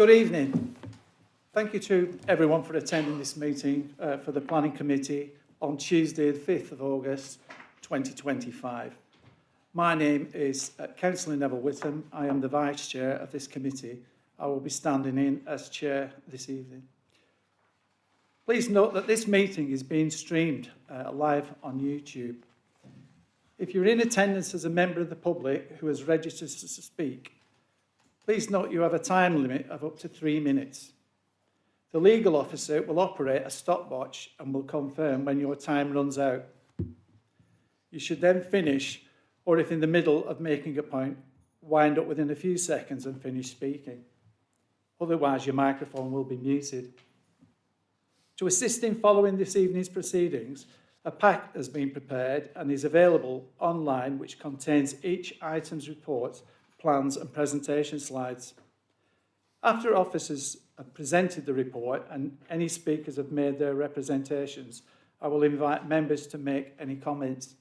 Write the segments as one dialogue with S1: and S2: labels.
S1: Good evening. Thank you to everyone for attending this meeting for the Planning Committee on Tuesday, the 5th of August 2025. My name is Councillor Neville Whitham. I am the Vice Chair of this committee. I will be standing in as Chair this evening. Please note that this meeting is being streamed live on YouTube. If you're in attendance as a member of the public who has registered to speak, please note you have a time limit of up to 3 minutes. The legal officer will operate a stopwatch and will confirm when your time runs out. You should then finish, or if in the middle of making a point, wind up within a few seconds and finish speaking. Otherwise, your microphone will be muted. To assist in following this evening's proceedings, a pack has been prepared and is available online, which contains each item's report, plans and presentation slides. After officers have presented the report and any speakers have made their representations, I will invite members to make any comments.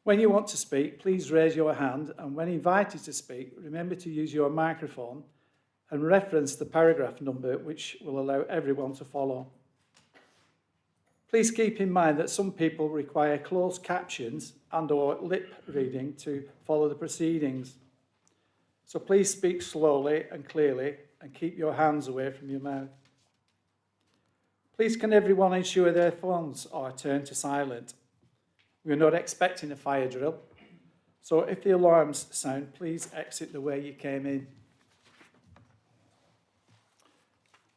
S1: When you want to speak, please raise your hand, and when invited to speak, remember to use your microphone and reference the paragraph number, which will allow everyone to follow. Please keep in mind that some people require closed captions and/or lip reading to follow the proceedings. So please speak slowly and clearly and keep your hands away from your mouth. Please can everyone ensure their phones are turned to silent. We are not expecting a fire drill, so if the alarms sound, please exit the way you came in.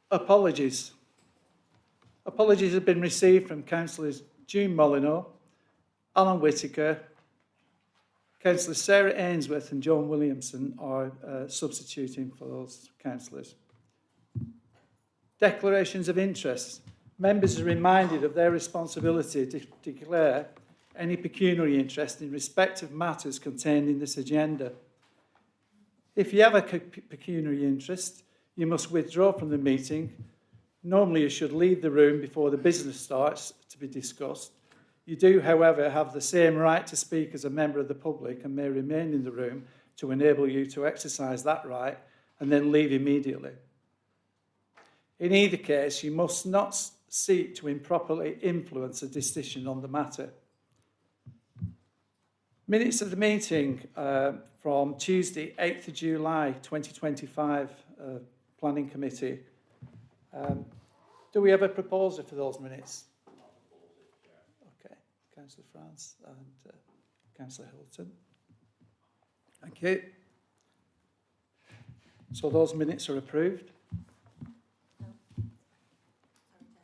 S1: Apologies. Apologies have been received from Councillors June Molyneux, Alan Whittaker, Councillors Sarah Ainsworth and John Williamson are substituting for those councillors. Declarations of interest. Members are reminded of their responsibility to declare any pecuniary interest in respect of matters contained in this agenda. If you have a pecuniary interest, you must withdraw from the meeting. Normally, you should leave the room before the business starts to be discussed. You do, however, have the same right to speak as a member of the public and may remain in the room to enable you to exercise that right and then leave immediately. In either case, you must not seek to improperly influence a decision on the matter. Minutes of the meeting from Tuesday, 8th of July 2025, Planning Committee. Do we have a proposer for those minutes? Okay, Councillor France and Councillor Hilton. Thank you. So those minutes are approved?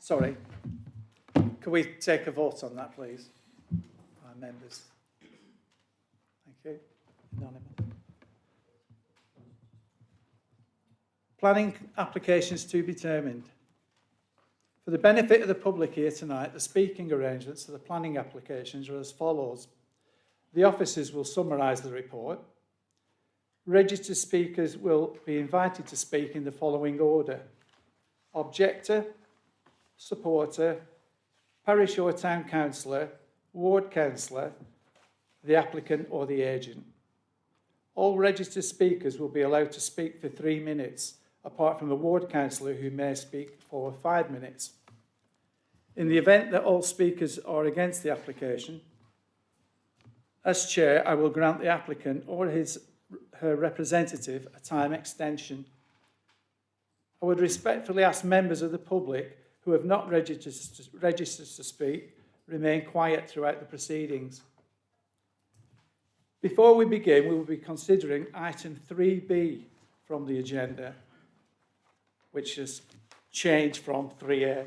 S1: Sorry. Can we take a vote on that, please? Our members. Thank you. Anonymous. Planning applications to be determined. For the benefit of the public here tonight, the speaking arrangements for the planning applications are as follows. The officers will summarise the report. Registered speakers will be invited to speak in the following order: objector, supporter, parish or town councillor, ward councillor, the applicant or the agent. All registered speakers will be allowed to speak for 3 minutes, apart from the ward councillor who may speak for 5 minutes. In the event that all speakers are against the application, as chair, I will grant the applicant or her representative a time extension. I would respectfully ask members of the public who have not registered to speak remain quiet throughout the proceedings. Before we begin, we will be considering item 3B from the agenda, which has changed from 3A.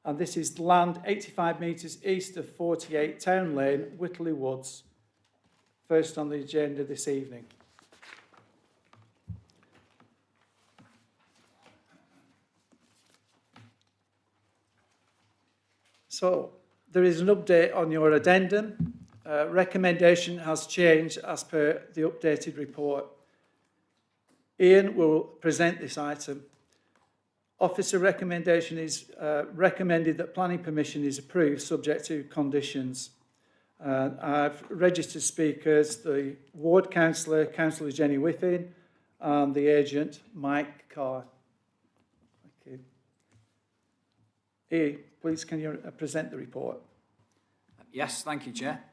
S1: And this is land 85 metres east of 48 Town Lane, Whitley Woods, first on the agenda this evening. So, there is an update on your addendum. Recommendation has changed as per the updated report. Ian will present this item. Officer recommendation is recommended that planning permission is approved subject to conditions. I've registered speakers, the ward councillor, Councillor Jenny Whiffin, and the agent, Mike Carr. Thank you. A, please can you present the report?
S2: Yes, thank you, Chair.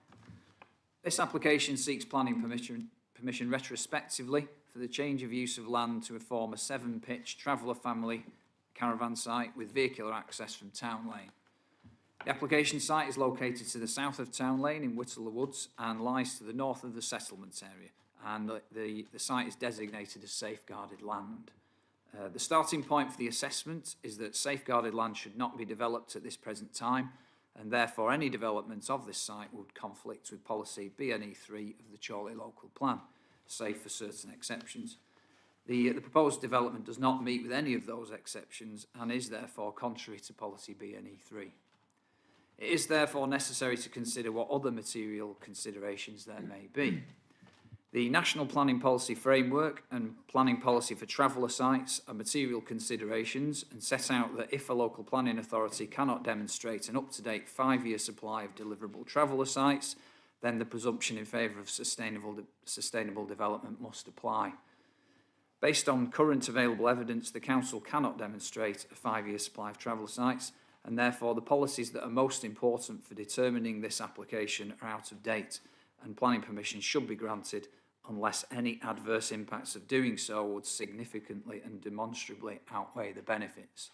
S2: This application seeks planning permission retrospectively for the change of use of land to form a 7-pitch traveller family caravan site with vehicular access from Town Lane. The application site is located to the south of Town Lane in Whittler Woods and lies to the north of the settlement area, and the site is designated as safeguarded land. The starting point for the assessment is that safeguarded land should not be developed at this present time, and therefore any development of this site would conflict with policy BNE 3 of the Chorley Local Plan, save for certain exceptions. The proposed development does not meet with any of those exceptions and is therefore contrary to policy BNE 3. It is therefore necessary to consider what other material considerations there may be. The National Planning Policy Framework and Planning Policy for Traveller Sites are material considerations and set out that if a local planning authority cannot demonstrate an up-to-date 5-year supply of deliverable traveller sites, then the presumption in favour of sustainable development must apply. Based on current available evidence, the Council cannot demonstrate a 5-year supply of traveller sites, and therefore the policies that are most important for determining this application are out of date, and planning permission should be granted unless any adverse impacts of doing so would significantly and demonstrably outweigh the benefits.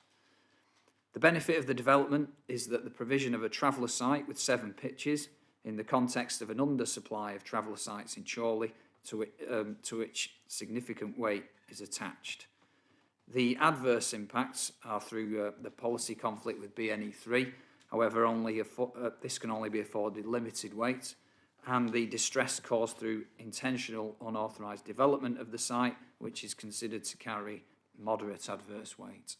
S2: The benefit of the development is that the provision of a traveller site with 7 pitches in the context of an undersupply of traveller sites in Chorley to which significant weight is attached. The adverse impacts are through the policy conflict with BNE 3, however this can only be afforded limited weight, and the distress caused through intentional unauthorised development of the site, which is considered to carry moderate adverse weight.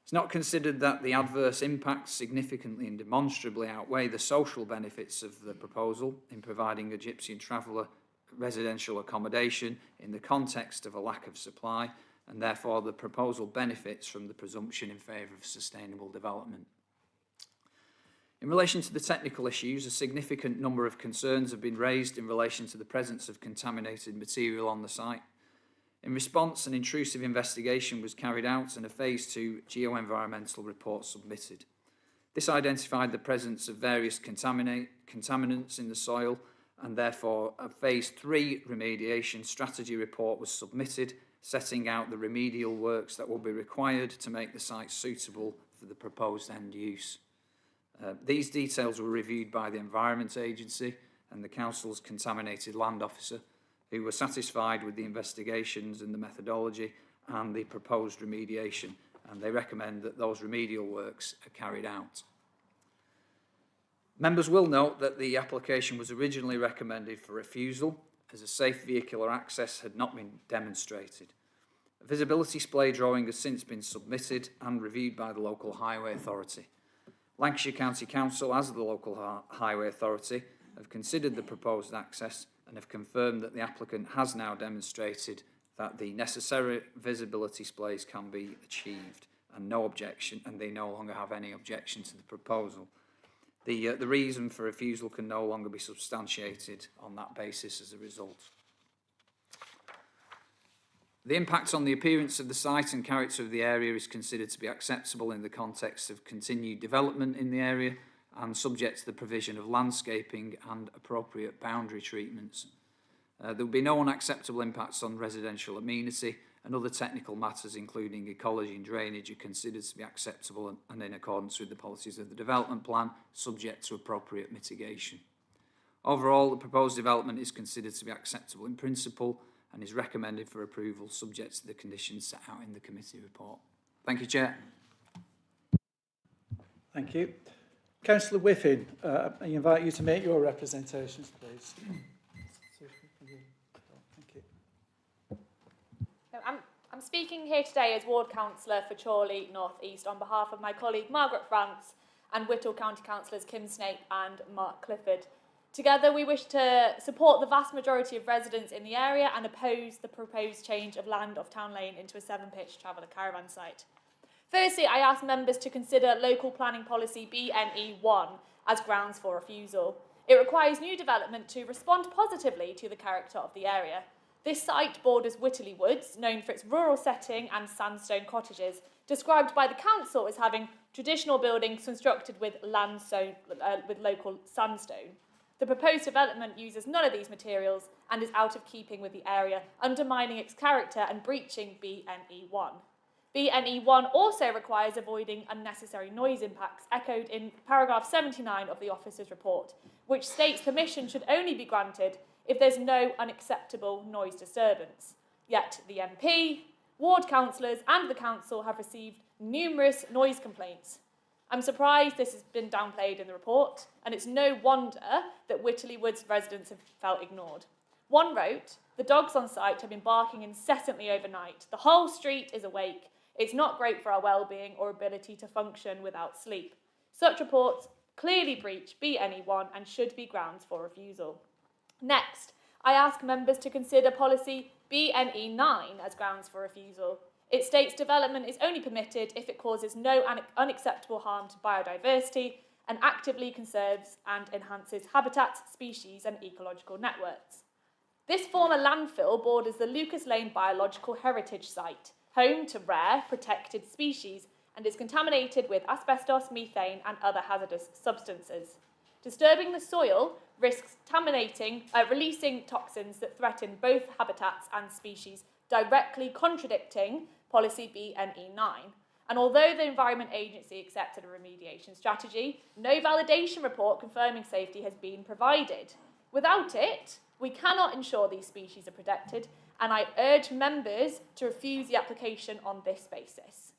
S2: It's not considered that the adverse impacts significantly and demonstrably outweigh the social benefits of the proposal in providing a gypsy and traveller residential accommodation in the context of a lack of supply, and therefore the proposal benefits from the presumption in favour of sustainable development. In relation to the technical issues, a significant number of concerns have been raised in relation to the presence of contaminated material on the site. In response, an intrusive investigation was carried out and a Phase 2 geoenvironmental report submitted. This identified the presence of various contaminants in the soil, and therefore a Phase 3 remediation strategy report was submitted, setting out the remedial works that will be required to make the site suitable for the proposed end use. These details were reviewed by the Environment Agency and the Council's Contaminated Land Officer, who were satisfied with the investigations and the methodology and the proposed remediation, and they recommend that those remedial works are carried out. Members will note that the application was originally recommended for refusal as a safe vehicular access had not been demonstrated. A visibility display drawing has since been submitted and reviewed by the local highway authority. Lancashire County Council, as the local highway authority, have considered the proposed access and have confirmed that the applicant has now demonstrated that the necessary visibility displays can be achieved and they no longer have any objection to the proposal. The reason for refusal can no longer be substantiated on that basis as a result. The impact on the appearance of the site and character of the area is considered to be acceptable in the context of continued development in the area and subject to the provision of landscaping and appropriate boundary treatments. There will be no unacceptable impacts on residential amenity, and other technical matters including ecology and drainage are considered to be acceptable and in accordance with the policies of the development plan, subject to appropriate mitigation. Overall, the proposed development is considered to be acceptable in principle and is recommended for approval subject to the conditions set out in the committee report. Thank you, Chair.
S1: Thank you. Councillor Whiffin, I invite you to make your representations, please. Thank you.
S3: I'm speaking here today as Ward Councillor for Chorley North East on behalf of my colleague Margaret France and Whittle County Councillors Kim Snape and Mark Clifford. Together, we wish to support the vast majority of residents in the area and oppose the proposed change of land off Town Lane into a 7-pitch traveller caravan site. Firstly, I ask members to consider local planning policy BNE 1 as grounds for refusal. It requires new development to respond positively to the character of the area. This site borders Whittley Woods, known for its rural setting and sandstone cottages, described by the council as having traditional buildings constructed with local sandstone. The proposed development uses none of these materials and is out of keeping with the area, undermining its character and breaching BNE1. BNE1 also requires avoiding unnecessary noise impacts, echoed in paragraph 79 of the officer's report, which states permission should only be granted if there's no unacceptable noise disturbance. Yet the MP, ward councillors and the council have received numerous noise complaints. I'm surprised this has been downplayed in the report, and it's no wonder that Whittley Woods residents have felt ignored. One wrote, "The dogs on site have been barking incessantly overnight. The whole street is awake. It's not great for our well-being or ability to function without sleep. Such reports clearly breach BNE1 and should be grounds for refusal." Next, I ask members to consider policy BNE9 as grounds for refusal. It states development is only permitted if it causes no unacceptable harm to biodiversity and actively conserves and enhances habitats, species and ecological networks. This former landfill borders the Lucas Lane Biological Heritage Site, home to rare, protected species, and is contaminated with asbestos, methane and other hazardous substances. Disturbing the soil risks releasing toxins that threaten both habitats and species, directly contradicting policy BNE9. And although the Environment Agency accepted a remediation strategy, no validation report confirming safety has been provided. Without it, we cannot ensure these species are protected, and I urge members to refuse the application on this basis.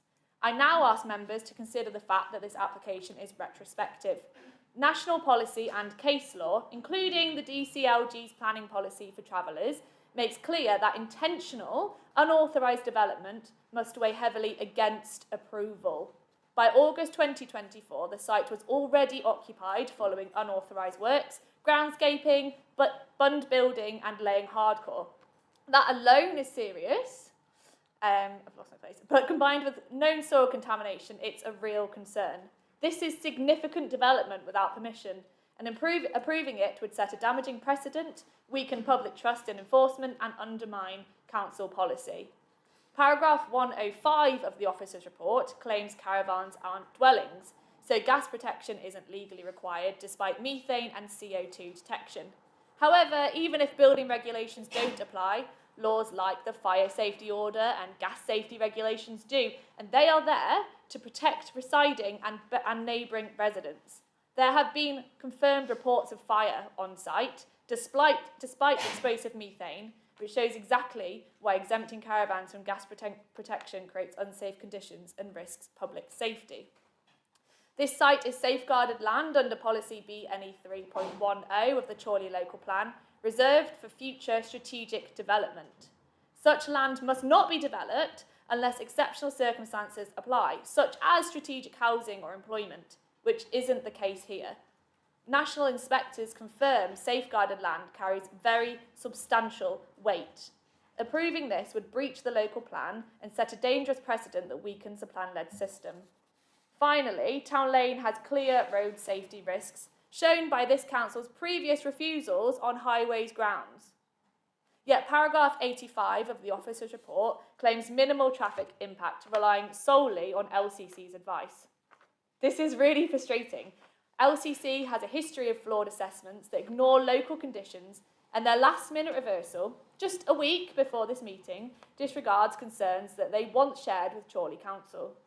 S3: I now ask members to consider the fact that this application is retrospective. National policy and case law, including the DCLG's planning policy for travellers, makes clear that intentional, unauthorised development must weigh heavily against approval. By August 2024, the site was already occupied following unauthorised works, groundscaping, bund building and laying hardcore. That alone is serious, I've lost my place, but combined with known soil contamination, it's a real concern. This is significant development without permission, and approving it would set a damaging precedent, weaken public trust in enforcement and undermine council policy. Paragraph 105 of the officer's report claims caravans aren't dwellings, so gas protection isn't legally required despite methane and CO2 detection. However, even if building regulations don't apply, laws like the fire safety order and gas safety regulations do, and they are there to protect residing and neighbouring residents. There have been confirmed reports of fire on site, despite explosive methane, which shows exactly why exempting caravans from gas protection creates unsafe conditions and risks public safety. This site is safeguarded land under policy BNE 3.10 of the Chorley Local Plan, reserved for future strategic development. Such land must not be developed unless exceptional circumstances apply, such as strategic housing or employment, which isn't the case here. National inspectors confirm safeguarded land carries very substantial weight. Approving this would breach the local plan and set a dangerous precedent that weakens the plan-led system. Finally, Town Lane has clear road safety risks, shown by this council's previous refusals on highways grounds. Yet paragraph 85 of the officer's report claims minimal traffic impact, relying solely on LCC's advice. This is really frustrating. LCC has a history of flawed assessments that ignore local conditions, and their last-minute reversal, just a week before this meeting, disregards concerns that they once shared with Chorley Council.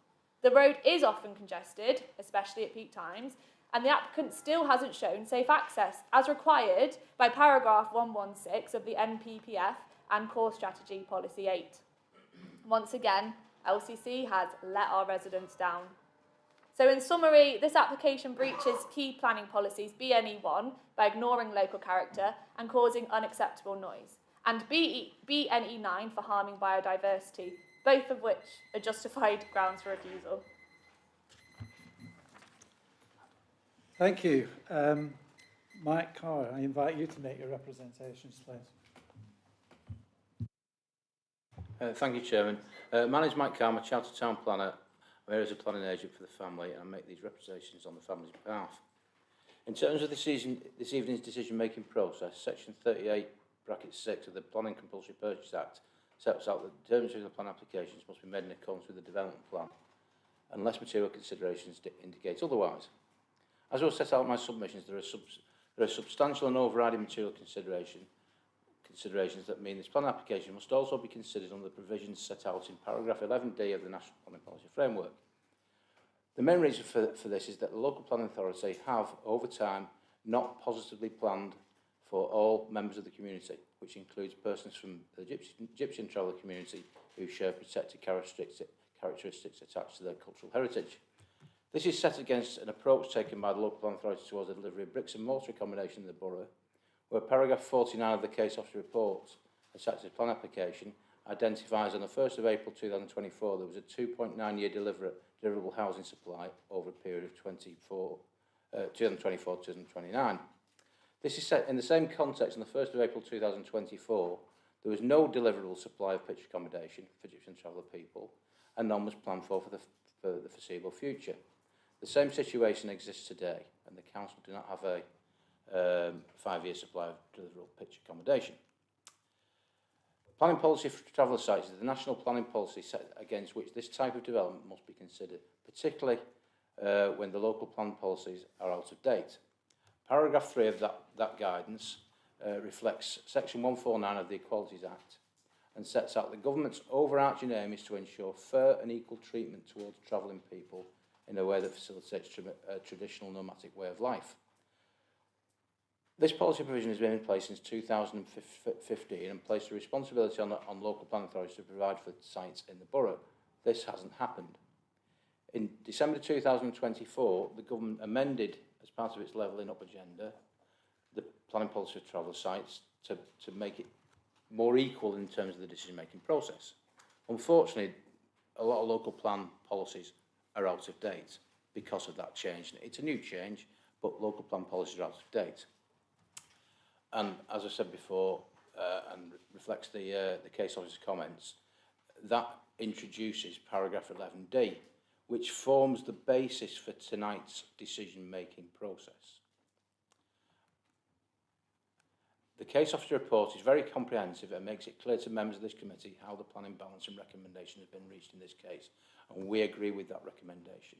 S3: The road is often congested, especially at peak times, and the applicant still hasn't shown safe access, as required by paragraph 116 of the NPPF and Core Strategy Policy 8. Once again, LCC has let our residents down. So in summary, this application breaches key planning policies BNE1 by ignoring local character and causing unacceptable noise, and BNE9 for harming biodiversity, both of which are justified grounds for refusal.
S1: Thank you. Mike Carr, I invite you to make your representations, please.
S4: Thank you, Chairman. My name is Mike Carr, I'm a Chartered Town Planner. I'm here as a planning agent for the family, and I make these representations on the family's behalf. In terms of this evening's decision-making process, Section 38(1) bracket 6 of the Planning Compulsory Purchase Act sets out that determination of the plan applications must be made in accordance with the development plan, unless material considerations indicate otherwise. As was set out in my submissions, there are substantial and overriding material considerations that mean this plan application must also be considered under the provisions set out in paragraph 11D of the National Planning Policy Framework. The main reason for this is that the local planning authority have, over time, not positively planned for all members of the community, which includes persons from the Egyptian traveller community who share protected characteristics attached to their cultural heritage. This is set against an approach taken by the local planning authority towards the delivery of bricks and mortar accommodation in the borough, where paragraph 49 of the case officer report attached to the plan application identifies on the 1st of April 2024 there was a 2.9-year deliverable housing supply over a period of 2024-2029. This is set in the same context on the 1st of April 2024. There was no deliverable supply of pitched accommodation for Egyptian traveller people, and none was planned for the foreseeable future. The same situation exists today, and the council do not have a 5-year supply of deliverable pitched accommodation. Planning policy for traveller sites is the national planning policy set against which this type of development must be considered, particularly when the local plan policies are out of date. Paragraph 3 of that guidance reflects Section 149 of the Equalities Act and sets out the government's overarching aim is to ensure fair and equal treatment towards travelling people in a way that facilitates a traditional nomadic way of life. This policy provision has been in place since 2015 and placed a responsibility on local planning authorities to provide for sites in the borough. This hasn't happened. In December 2024, the government amended, as part of its levelling up agenda, the planning policy for travel sites to make it more equal in terms of the decision-making process. Unfortunately, a lot of local plan policies are out of date because of that change. It's a new change, but local plan policies are out of date. And as I said before, and reflects the case officer's comments, that introduces paragraph 11D, which forms the basis for tonight's decision-making process. The case officer report is very comprehensive and makes it clear to members of this committee how the planning balance and recommendation has been reached in this case, and we agree with that recommendation.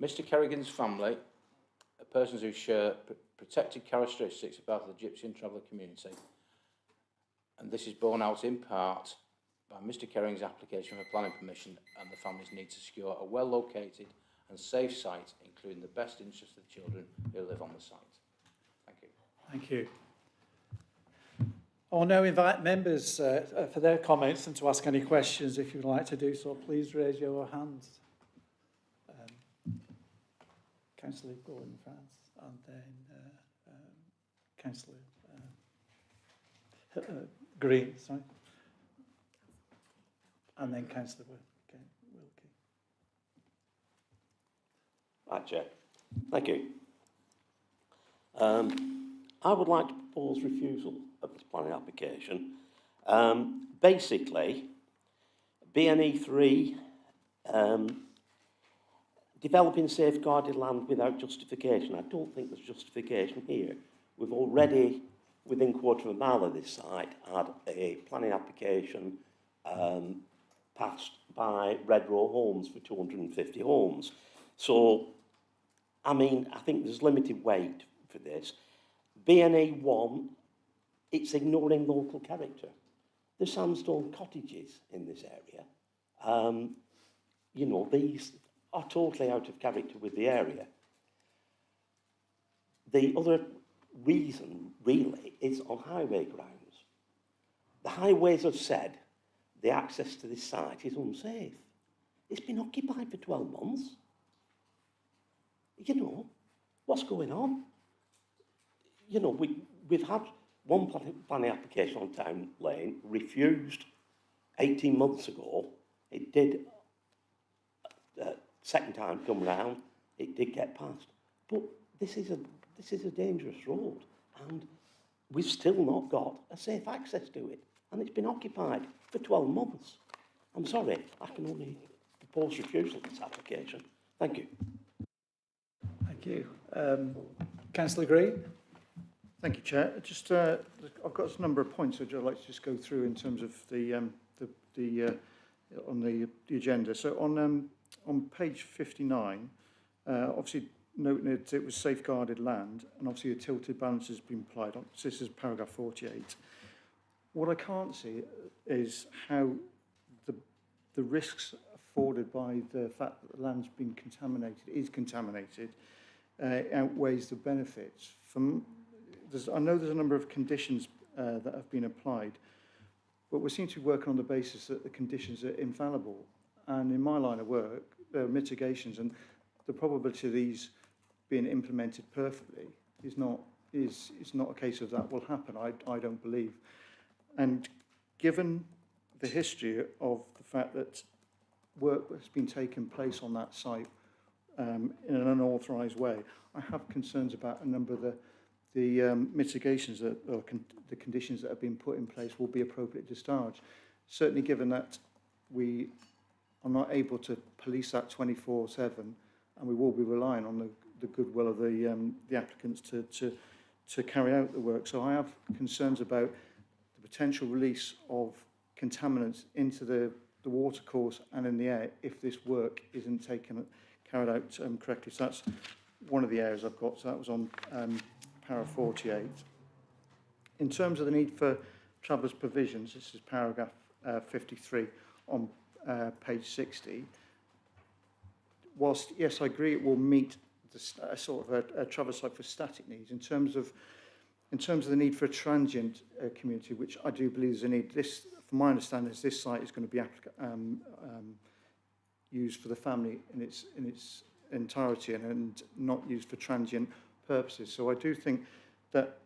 S4: Mr. Kerrigan's family, persons who share protected characteristics about the Egyptian traveller community, and this is borne out in part by Mr. Kerrigan's application for planning permission and the family's need to secure a well-located and safe site, including the best interests of the children who live on the site. Thank you.
S1: Thank you. I'll now invite members for their comments and to ask any questions. If you'd like to do so, please raise your hands. Councillor Gordon France, and then Councillor Green, sorry, and then Councillor Wilkie.
S5: Right, Chair. Thank you. I would like to propose refusal of this planning application. Basically, BNE 3, developing safeguarded land without justification. I don't think there's justification here. We've already, within a quarter of a mile of this site, had a planning application passed by Red Row Homes for 250 homes. So, I mean, I think there's limited weight for this. BNE 1, it's ignoring local character. There's sandstone cottages in this area. You know, these are totally out of character with the area. The other reason, really, is on highway grounds. The highways have said the access to this site is unsafe. It's been occupied for 12 months. You know, what's going on? You know, we've had one planning application on Town Lane refused 18 months ago. It did, second time come round, it did get passed. But this is a dangerous road, and we've still not got a safe access to it, and it's been occupied for 12 months. I'm sorry, I can only propose refusal of this application. Thank you.
S1: Thank you. Councillor Green? Thank you, Chair. Just, I've got a number of points which I'd like to just go through in terms of on the agenda. So on page 59, obviously noting that it was safeguarded land, and obviously a tilted balance has been applied. So this is paragraph 48. What I can't see is how the risks afforded by the fact that the land's been contaminated, outweighs the benefits. I know there's a number of conditions that have been applied, but we seem to be working on the basis that the conditions are infallible. And in my line of work, there are mitigations, and the probability of these being implemented perfectly is not a case of that will happen. I don't believe. And given the history of the fact that work has been taking place on that site in an unauthorised way, I have concerns about a number of the mitigations that, or the conditions that have been put in place will be appropriate discharge. Certainly given that we are not able to police that 24/7, and we will be relying on the goodwill of the applicants to carry out the work. So I have concerns about the potential release of contaminants into the water course and in the air if this work isn't carried out correctly. So that's one of the areas I've got. So that was on para 48. In terms of the need for travellers' provisions, this is paragraph 53 on page 60. Whilst, yes, I agree it will meet the sort of a traveller site for static needs, in terms of the need for a transient community, which I do believe is a need. This, from my understanding, is this site is going to be used for the family in its entirety and not used for transient purposes. So I do think that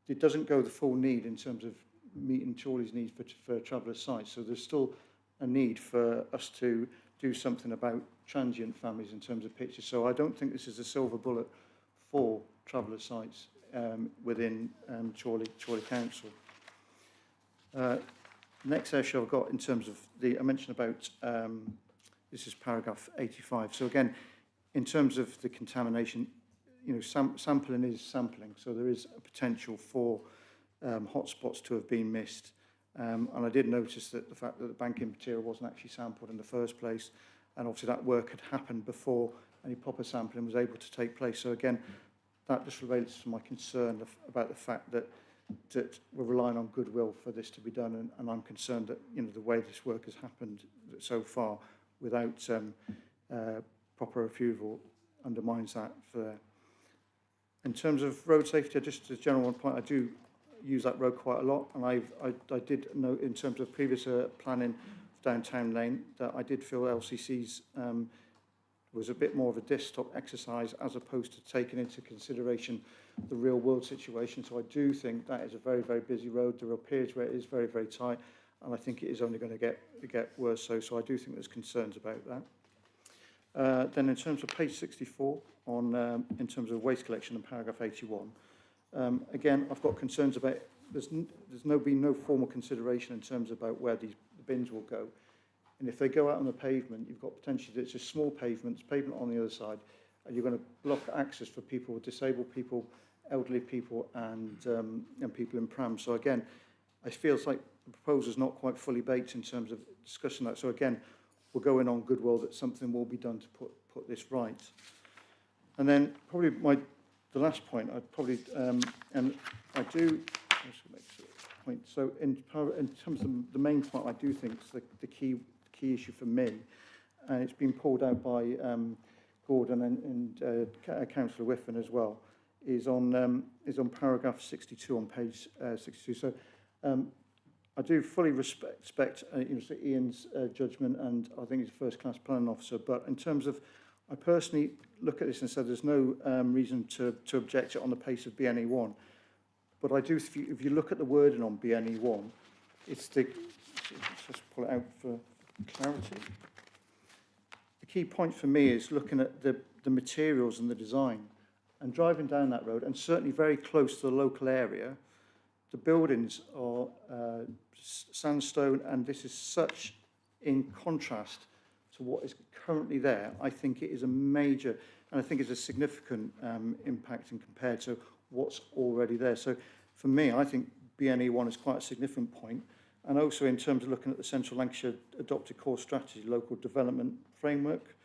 S1: it doesn't go the full need in terms of meeting Chorley's needs for traveller sites. So there's still a need for us to do something about transient families in terms of pitches. So I don't think this is a silver bullet for traveller sites within Chorley Council. Next issue I've got in terms of I mentioned about, this is paragraph 85. So again, in terms of the contamination, sampling is sampling. So there is a potential for hotspots to have been missed. And I did notice that the fact that the banking material wasn't actually sampled in the first place, and obviously that work had happened before any proper sampling was able to take place. So again, that just relates to my concern about the fact that we're relying on goodwill for this to be done, and I'm concerned that the way this work has happened so far without proper refusal undermines that. In terms of road safety, just as a general point, I do use that road quite a lot, and I did note in terms of previous planning of downtown lane that I did feel LCC's was a bit more of a desktop exercise as opposed to taking into consideration the real world situation. So I do think that is a very, very busy road. There are periods where it is very, very tight, and I think it is only going to get worse. So I do think there's concerns about that. Then in terms of page 64 on in terms of waste collection in paragraph 81, again I've got concerns about there's been no formal consideration in terms about where the bins will go. And if they go out on the pavement, you've got potentially it's just small pavement on the other side, and you're going to block access for people, disabled people, elderly people, and people in prams. So again, I feel it's like the proposal's not quite fully baked in terms of discussing that. So again, we're going on goodwill that something will be done to put this right. And then probably the last point, I'd probably and I do. Let's make a point. So in terms of the main point, I do think is the key issue for me, and it's been pulled out by Gordon and Councillor Whiffen as well, is on paragraph 62 on page 62. So I do fully respect Ian's judgment, and I think he's a first-class planning officer. But in terms of, I personally look at this and said there's no reason to object it on the pace of BNE1. But I do, if you look at the wording on BNE1, it's let's just pull it out for clarity. The key point for me is looking at the materials and the design, and driving down that road, and certainly very close to the local area. The buildings are sandstone, and this is such in contrast to what is currently there. I think it is a major, and I think it's a significant impact in compared to
S6: what's already there. So for me, I think BNE1 is quite a significant point. And also in terms of looking at the Central Lancashire Adopted Core Strategy Local Development Framework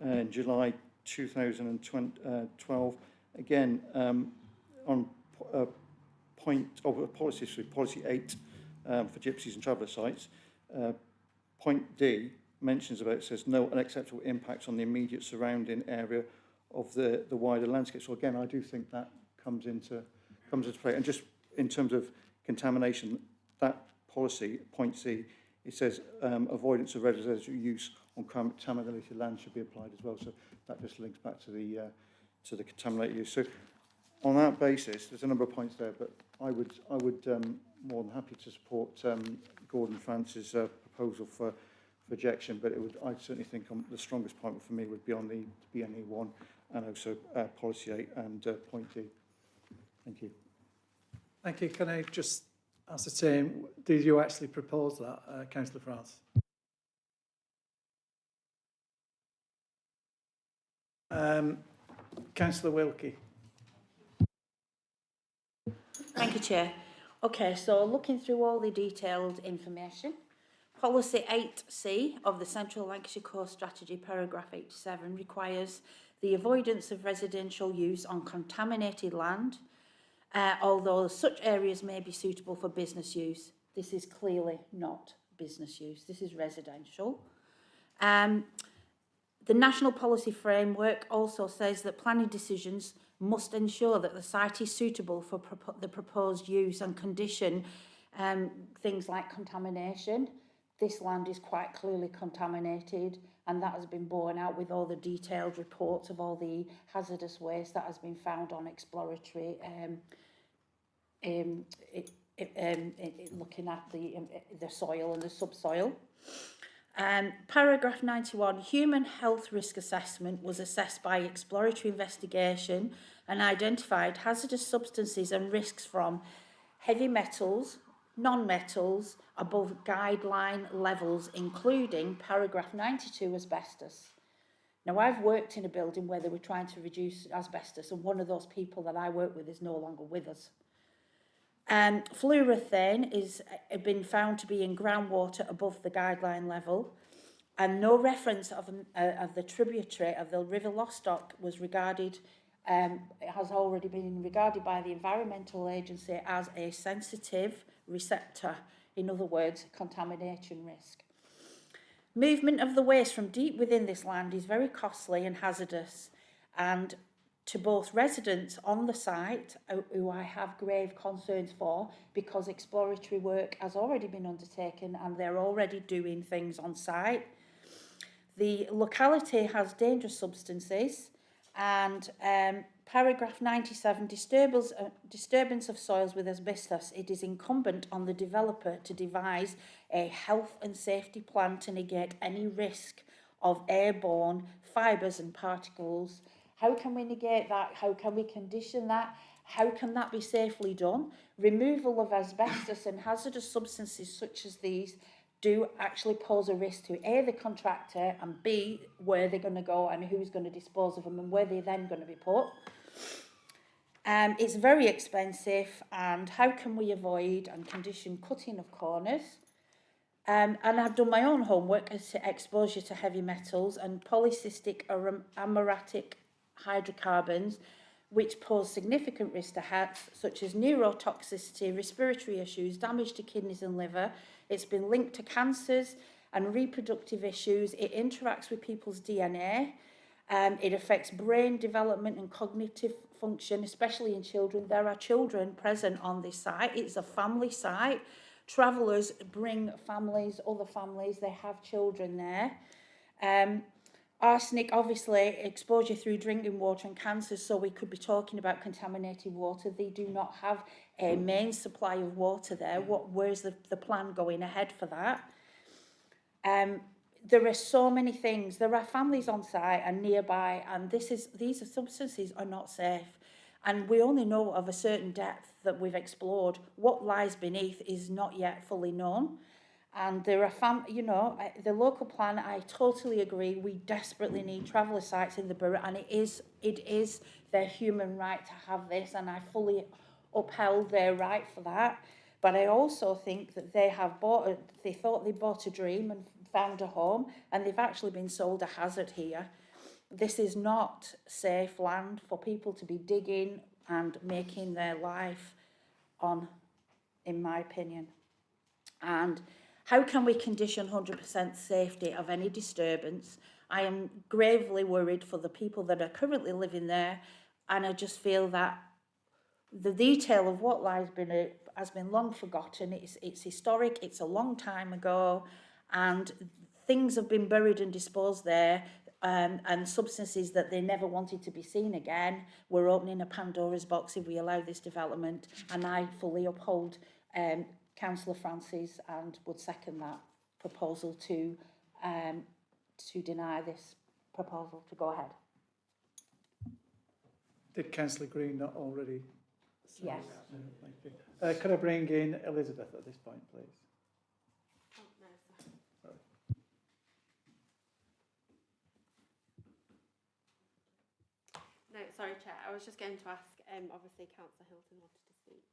S6: in July 2012, again, on policy 8 for gypsies and traveller sites, point D mentions about, it says no unacceptable impacts on the immediate surrounding area of the wider landscape. So again, I do think that comes into play. And just in terms of contamination, that policy, point C, it says avoidance of residential use on contaminated land should be applied as well. So that just links back to the contaminated use. So on that basis, there's a number of points there, but I would more than happy to support Gordon France's proposal for rejection, but I certainly think the strongest point for me would be on the BNE1 and also policy 8 and point D. Thank you.
S1: Thank you. Can I just ascertain, did you actually propose that, Councillor France? Councillor Wilkie.
S7: Thank you, Chair. Okay, so looking through all the detailed information, Policy 8C of the Central Lancashire Core Strategy, paragraph 87, requires the avoidance of residential use on contaminated land, although such areas may be suitable for business use. This is clearly not business use. This is residential. The National Policy Framework also says that planning decisions must ensure that the site is suitable for the proposed use and condition things like contamination. This land is quite clearly contaminated, and that has been borne out with all the detailed reports of all the hazardous waste that has been found on exploratory looking at the soil and the subsoil. Paragraph 91, human health risk assessment was assessed by exploratory investigation and identified hazardous substances and risks from heavy metals, non-metals, above guideline levels, including paragraph 92, asbestos. Now, I've worked in a building where they were trying to reduce asbestos, and one of those people that I work with is no longer with us. Fluoroethane has been found to be in groundwater above the guideline level, and no reference of the tributary of the River Lostock was regarded, has already been regarded by the Environmental Agency as a sensitive receptor, in other words, contamination risk. Movement of the waste from deep within this land is very costly and hazardous, and to both residents on the site, who I have grave concerns for, because exploratory work has already been undertaken and they're already doing things on site. The locality has dangerous substances, and paragraph 97, disturbance of soils with asbestos. It is incumbent on the developer to devise a health and safety plan to negate any risk of airborne fibres and particles. How can we negate that? How can we condition that? How can that be safely done? Removal of asbestos and hazardous substances such as these do actually pose a risk to A, the contractor, and B, where they're going to go and who's going to dispose of them and where they're then going to be put. It's very expensive, and how can we avoid and condition cutting of corners? And I've done my own homework as to exposure to heavy metals and polycystic aromatic hydrocarbons, which pose significant risk to health, such as neurotoxicity, respiratory issues, damage to kidneys and liver. It's been linked to cancers and reproductive issues. It interacts with people's DNA. It affects brain development and cognitive function, especially in children. There are children present on this site. It's a family site. Travellers bring families, other families, they have children there. Arsenic, obviously, exposure through drinking water and cancers, so we could be talking about contaminated water. They do not have a main supply of water there. Where's the plan going ahead for that? There are so many things. There are families on site and nearby, and these substances are not safe. And we only know of a certain depth that we've explored. What lies beneath is not yet fully known. And there are, the local plan, I totally agree, we desperately need traveller sites in the borough, and it is their human right to have this, and I fully upheld their right for that. But I also think that they thought they bought a dream and found a home, and they've actually been sold a hazard here. This is not safe land for people to be digging and making their life on, in my opinion. And how can we condition 100% safety of any disturbance? I am gravely worried for the people that are currently living there, and I just feel that the detail of what lies beneath has been long forgotten. It's historic, it's a long time ago, and things have been buried and disposed there, and substances that they never wanted to be seen again. We're opening a Pandora's box if we allow this development, and I fully uphold Councillor Francis and would second that proposal to deny this proposal to go ahead.
S1: Did Councillor Green not already say
S7: Yes.
S1: that? No, thank you. Could I bring in Elizabeth at this point, please?
S8: Oh, no, sorry. No, sorry, Chair. I was just going to ask, obviously, Councillor Hilton wanted to speak,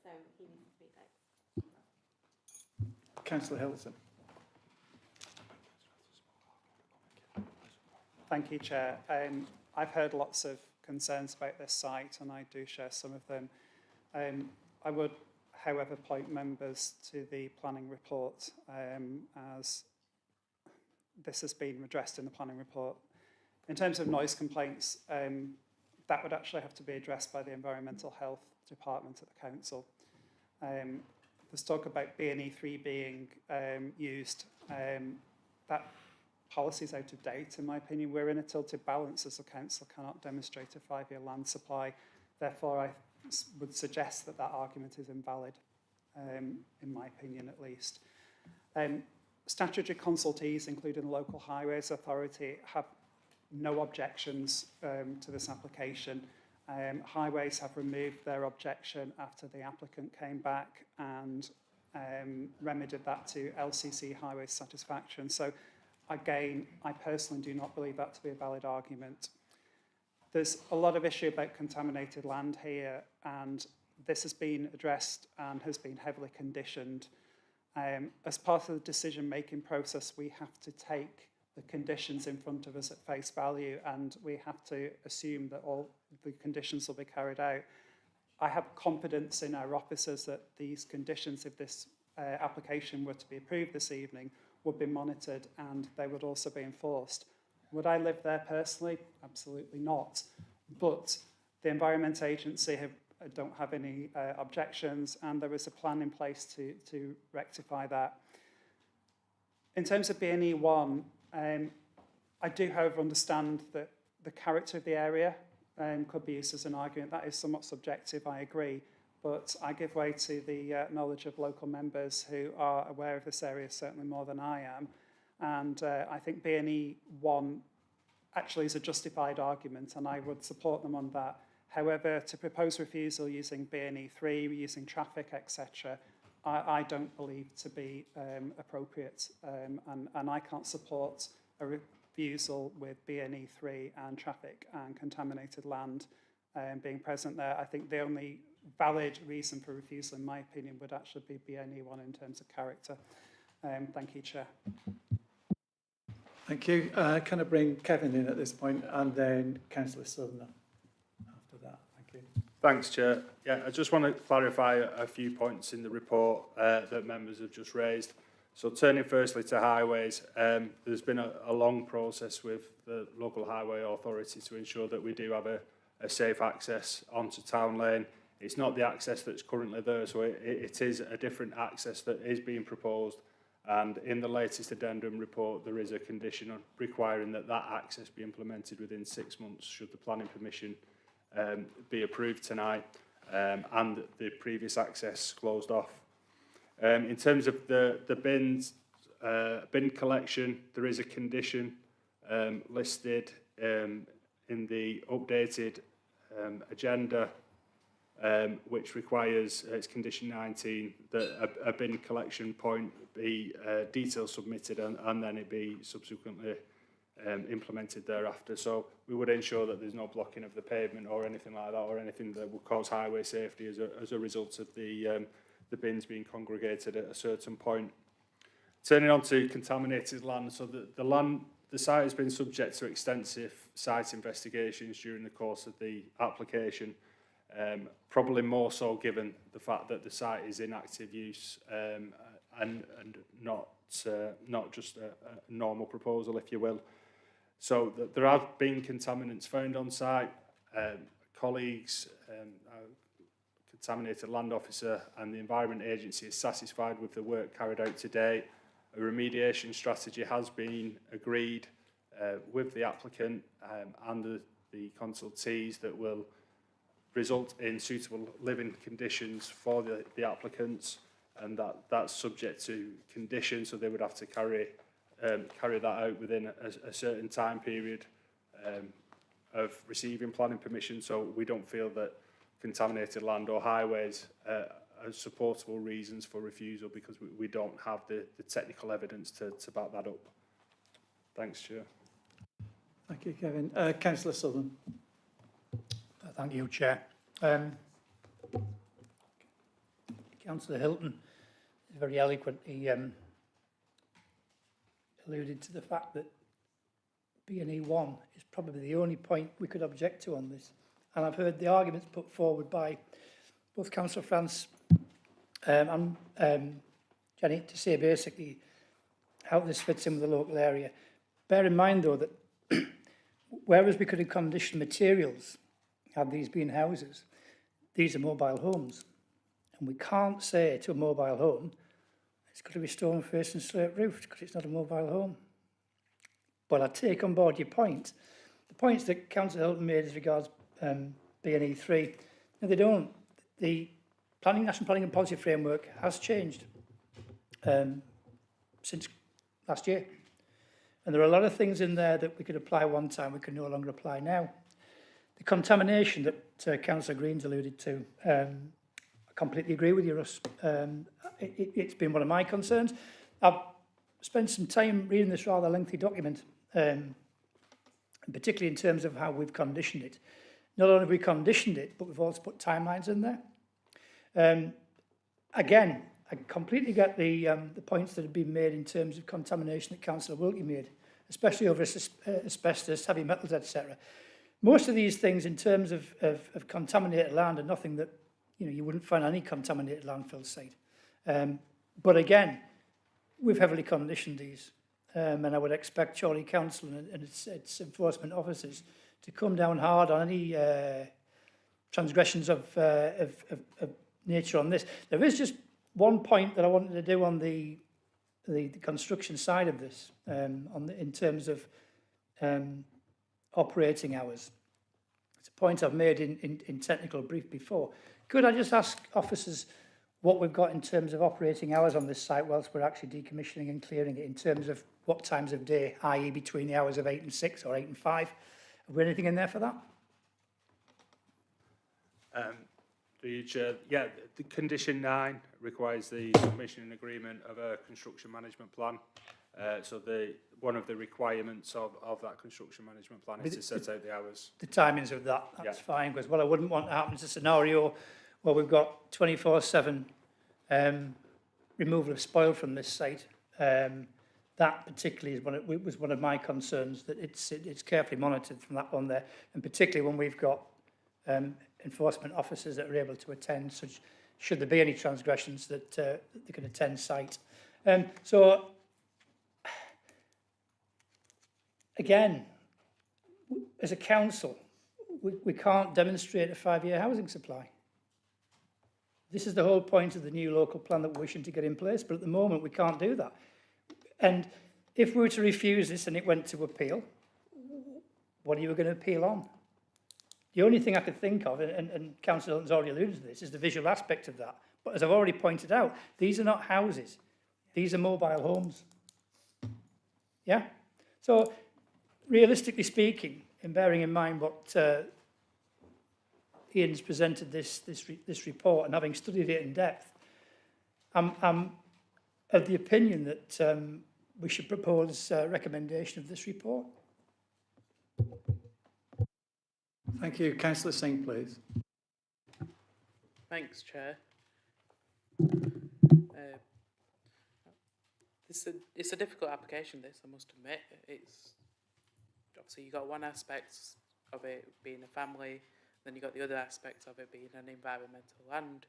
S8: so he needs to speak next.
S1: Councillor Hilton.
S9: Thank you, Chair. I've heard lots of concerns about this site, and I do share some of them. I would, however, point members to the planning report, as this has been addressed in the planning report. In terms of noise complaints, that would actually have to be addressed by the Environmental Health Department at the Council. There's talk about B&E 3 being used. That policy is out of date, in my opinion. We're in a tilted balance as a council, cannot demonstrate a 5-year land supply. Therefore, I would suggest that that argument is invalid, in my opinion at least. Statutory consultees, including the Local Highways Authority, have no objections to this application. Highways have removed their objection after the applicant came back and remedied that to LCC Highways satisfaction. So again, I personally do not believe that to be a valid argument. There's a lot of issue about contaminated land here, and this has been addressed and has been heavily conditioned. As part of the decision-making process, we have to take the conditions in front of us at face value, and we have to assume that all the conditions will be carried out. I have confidence in our officers that these conditions, if this application were to be approved this evening, would be monitored and they would also be enforced. Would I live there personally? Absolutely not. But the Environment Agency don't have any objections, and there is a plan in place to rectify that. In terms of B&E 1, I do, however, understand that the character of the area could be used as an argument. That is somewhat subjective, I agree, but I give way to the knowledge of local members who are aware of this area certainly more than I am, and I think B&E 1 actually is a justified argument, and I would support them on that. However, to propose refusal using B&E 3, using traffic, etc., I don't believe to be appropriate, and I can't support a refusal with B&E 3 and traffic and contaminated land being present there. I think the only valid reason for refusal, in my opinion, would actually be B&E 1 in terms of character. Thank you, Chair.
S1: Thank you. Can I bring Kevin in at this point, and then Councillor Sumner after that? Thank you.
S10: Thanks, Chair. Yeah, I just want to clarify a few points in the report that members have just raised. So turning firstly to highways, there's been a long process with the local highway authority to ensure that we do have a safe access onto Town Lane. It's not the access that's currently there, so it is a different access that is being proposed. And in the latest addendum report, there is a condition requiring that access be implemented within 6 months should the planning permission be approved tonight, and the previous access closed off. In terms of the bins, bin collection, there is a condition listed in the updated agenda, which requires, it's condition 19, that a bin collection point be details submitted and then it be subsequently implemented thereafter. So we would ensure that there's no blocking of the pavement or anything like that, or anything that would cause highway safety as a result of the bins being congregated at a certain point. Turning on to contaminated land, so the site has been subject to extensive site investigations during the course of the application, probably more so given the fact that the site is in active use and not just a normal proposal, if you will. So there have been contaminants found on site. Colleagues, our contaminated land officer and the Environment Agency is satisfied with the work carried out to date. A remediation strategy has been agreed with the applicant and the consultees that will result in suitable living conditions for the applicants, and that's subject to conditions, so they would have to carry that out within a certain time period of receiving planning permission. So we don't feel that contaminated land or highways are supportable reasons for refusal, because we don't have the technical evidence to back that up. Thanks, Chair.
S1: Thank you, Kevin. Councillor Southern.
S11: Thank you, Chair. Councillor Hilton very eloquently alluded to the fact that B&E 1 is probably the only point we could object to on this. And I've heard the arguments put forward by both Councillor France and Jenny to say basically how this fits in with the local area. Bear in mind, though, that whereas we could have conditioned materials, had these been houses, these are mobile homes. And we can't say to a mobile home, it's got to be stone face and slate roof, because it's not a mobile home. But I take on board your point. The points that Councillor Hilton made as regards B&E 3, no, they don't. The National Planning and Policy Framework has changed since last year. And there are a lot of things in there that we could apply one time, we can no longer apply now. The contamination that Councillor Green's alluded to, I completely agree with you, Russ. It's been one of my concerns. I've spent some time reading this rather lengthy document, particularly in terms of how we've conditioned it. Not only have we conditioned it, but we've also put timelines in there. Again, I completely get the points that have been made in terms of contamination that Councillor Wilkie made, especially over asbestos, heavy metals, etc. Most of these things in terms of contaminated land are nothing that, you wouldn't find any contaminated landfill site. But again, we've heavily conditioned these. And I would expect Chorley Council and its enforcement officers to come down hard on any transgressions of nature on this. There is just one point that I wanted to do on the construction side of this, in terms of operating hours. It's a point I've made in technical brief before. Could I just ask officers what we've got in terms of operating hours on this site whilst we're actually decommissioning and clearing it, in terms of what times of day, i.e. between the hours of 8 and 6 or 8 and 5? Have we anything in there for that?
S10: The condition 9 requires the submission and agreement of a construction management plan. So one of the requirements of that construction management plan is to set out the hours.
S11: The timings of that's fine, because what I wouldn't want to happen is a scenario where we've got 24/7 removal of spoil from this site. That particularly was one of my concerns, that it's carefully monitored from that one there, and particularly when we've got enforcement officers that are able to attend, such should there be any transgressions, that they can attend site. So again, as a council, we can't demonstrate a 5-year housing supply. This is the whole point of the new local plan that we're wishing to get in place, but at the moment we can't do that. And if we were to refuse this and it went to appeal, what are you going to appeal on? The only thing I could think of, and Councillor Hilton's already alluded to this, is the visual aspect of that. But as I've already pointed out, these are not houses. These are mobile homes. Yeah? So, realistically speaking, and bearing in mind what Ian's presented this report, and having studied it in depth, I'm of the opinion that we should propose a recommendation of this report.
S1: Thank you. Councillor Singh, please.
S12: Thanks, Chair. It's a difficult application, this, I must admit. It's obviously you've got one aspect of it being a family, then you've got the other aspect of it being an environmental land.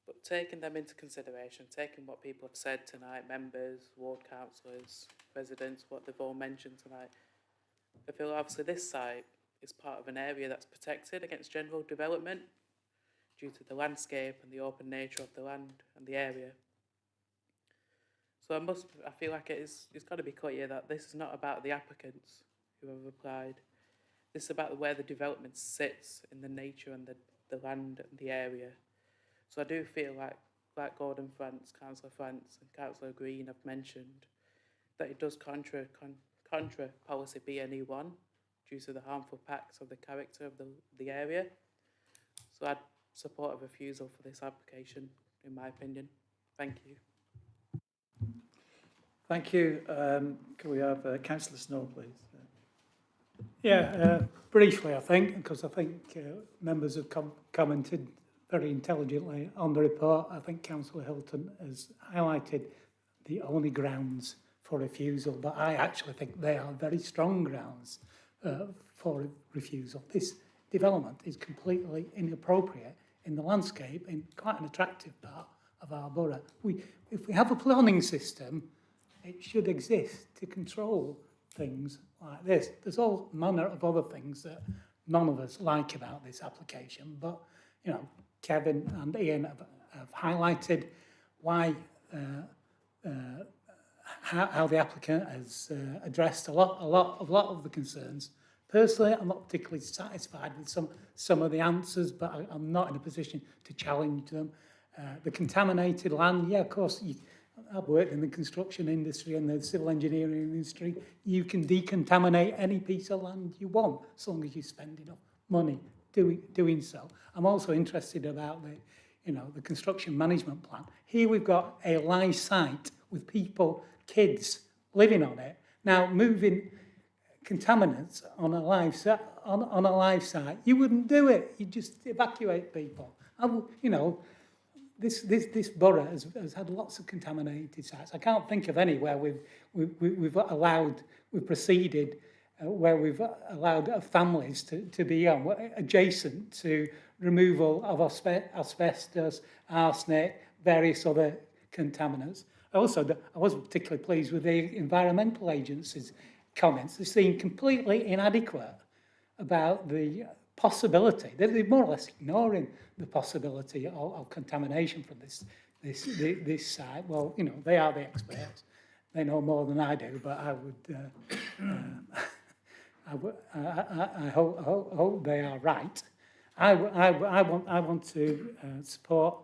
S12: But taking them into consideration, taking what people have said tonight, members, ward councillors, residents, what they've all mentioned tonight, I feel obviously this site is part of an area that's protected against general development due to the landscape and the open nature of the land and the area. So I feel like it's got to be clear that this is not about the applicants who have applied. This is about where the development sits in the nature and the land and the area. So I do feel like Gordon France, Councillor France and Councillor Green have mentioned, that it does contra policy BNE1 due to the harmful impacts of the character of the area. So I'd support a refusal for this application, in my opinion. Thank you.
S1: Thank you. Can we have Councillor Snow, please?
S11: Yeah, briefly, I think, because I think members have commented very intelligently on the report. I think Councillor Hilton has highlighted the only grounds for refusal, but I actually think they are very strong grounds for refusal. This development is completely inappropriate in the landscape in quite an attractive part of our borough. If we have a planning system, it should exist to control things like this. There's all manner of other things that none of us like about this application, but, you know, Kevin and Ian have highlighted why, how the applicant has addressed a lot of the concerns. Personally, I'm not particularly satisfied with some of the answers, but I'm not in a position to challenge them. The contaminated land, yeah, of course, I've worked in the construction industry and the civil engineering industry. You can decontaminate any piece of land you want, as long as you spend enough money doing so. I'm also interested about the construction management plan. Here we've got a live site with people, kids living on it. Now, moving contaminants on a live site, you wouldn't do it. You just evacuate people. This borough has had lots of contaminated sites. I can't think of anywhere we've proceeded where we've allowed families to be adjacent to removal of asbestos, arsenic, various other contaminants. Also, I wasn't particularly pleased with the environmental agency's comments. They seem completely inadequate about the possibility. They're more or less ignoring the possibility of contamination from this site. Well, you know, they are the experts. They know more than I do, but I hope they are right. I want to support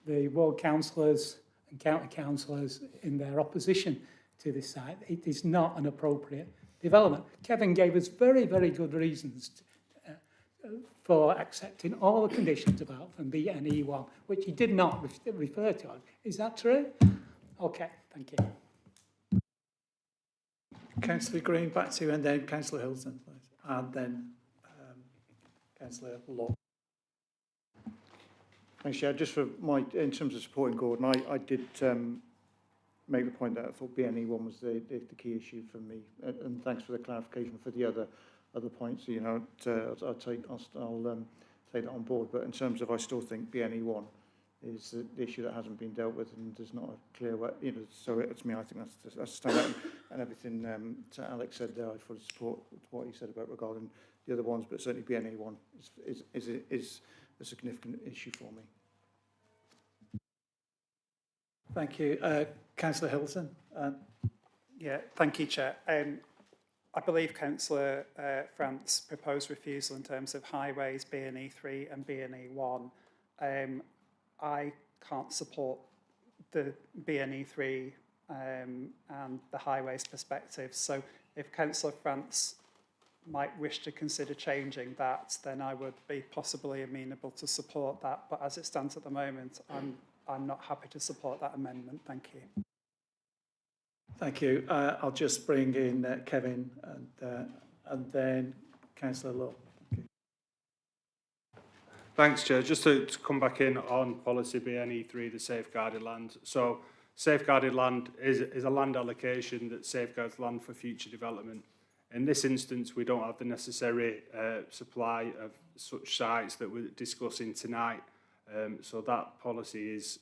S11: the ward councillors and county councillors in their opposition to this site. It is not an appropriate development. Kevin gave us very, very good reasons for accepting all the conditions about from BNE1, which he did not refer to. Is that true? Okay, thank you.
S1: Councillor Green, back to you, and then Councillor Hilton, please. And then Councillor Law.
S6: Thanks, Chair. Just in terms of supporting Gordon, I did make the point that I thought BNE1 was the key issue for me, and thanks for the clarification for the other points. You know, I'll take that on board. But in terms of, I still think BNE1 is the issue that hasn't been dealt with, and there's not a clear way. You know, so it's me. I think that's stand out, and everything Alex said there, I fully support what he said about regarding the other ones. But certainly BNE1 is a significant issue for me.
S1: Thank you. Councillor Hilton.
S9: Yeah, thank you, Chair. I believe Councillor France proposed refusal in terms of highways, BNE3 and BNE1. I can't support the BNE3 and the highways perspective. So if Councillor France might wish to consider changing that, then I would be possibly amenable to support that. But as it stands at the moment, I'm not happy to support that amendment. Thank you.
S1: Thank you. I'll just bring in Kevin and then Councillor Lowe.
S10: Thanks, Chair. Just to come back in on policy BNE3, the safeguarded land. So safeguarded land is a land allocation that safeguards land for future development. In this instance, we don't have the necessary supply of such sites that we're discussing tonight. So that policy is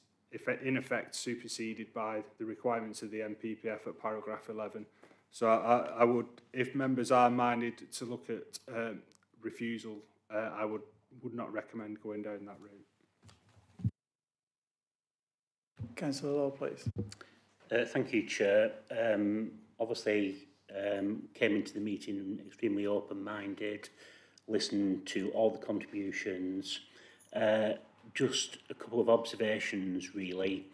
S10: in effect superseded by the requirements of the NPPF at paragraph 11. So I would, if members are minded to look at refusal, I would not recommend going down that route.
S1: Councillor Lowe, please.
S13: Thank you, Chair. Obviously, came into the meeting extremely open-minded, listened to all the contributions. Just a couple of observations, really.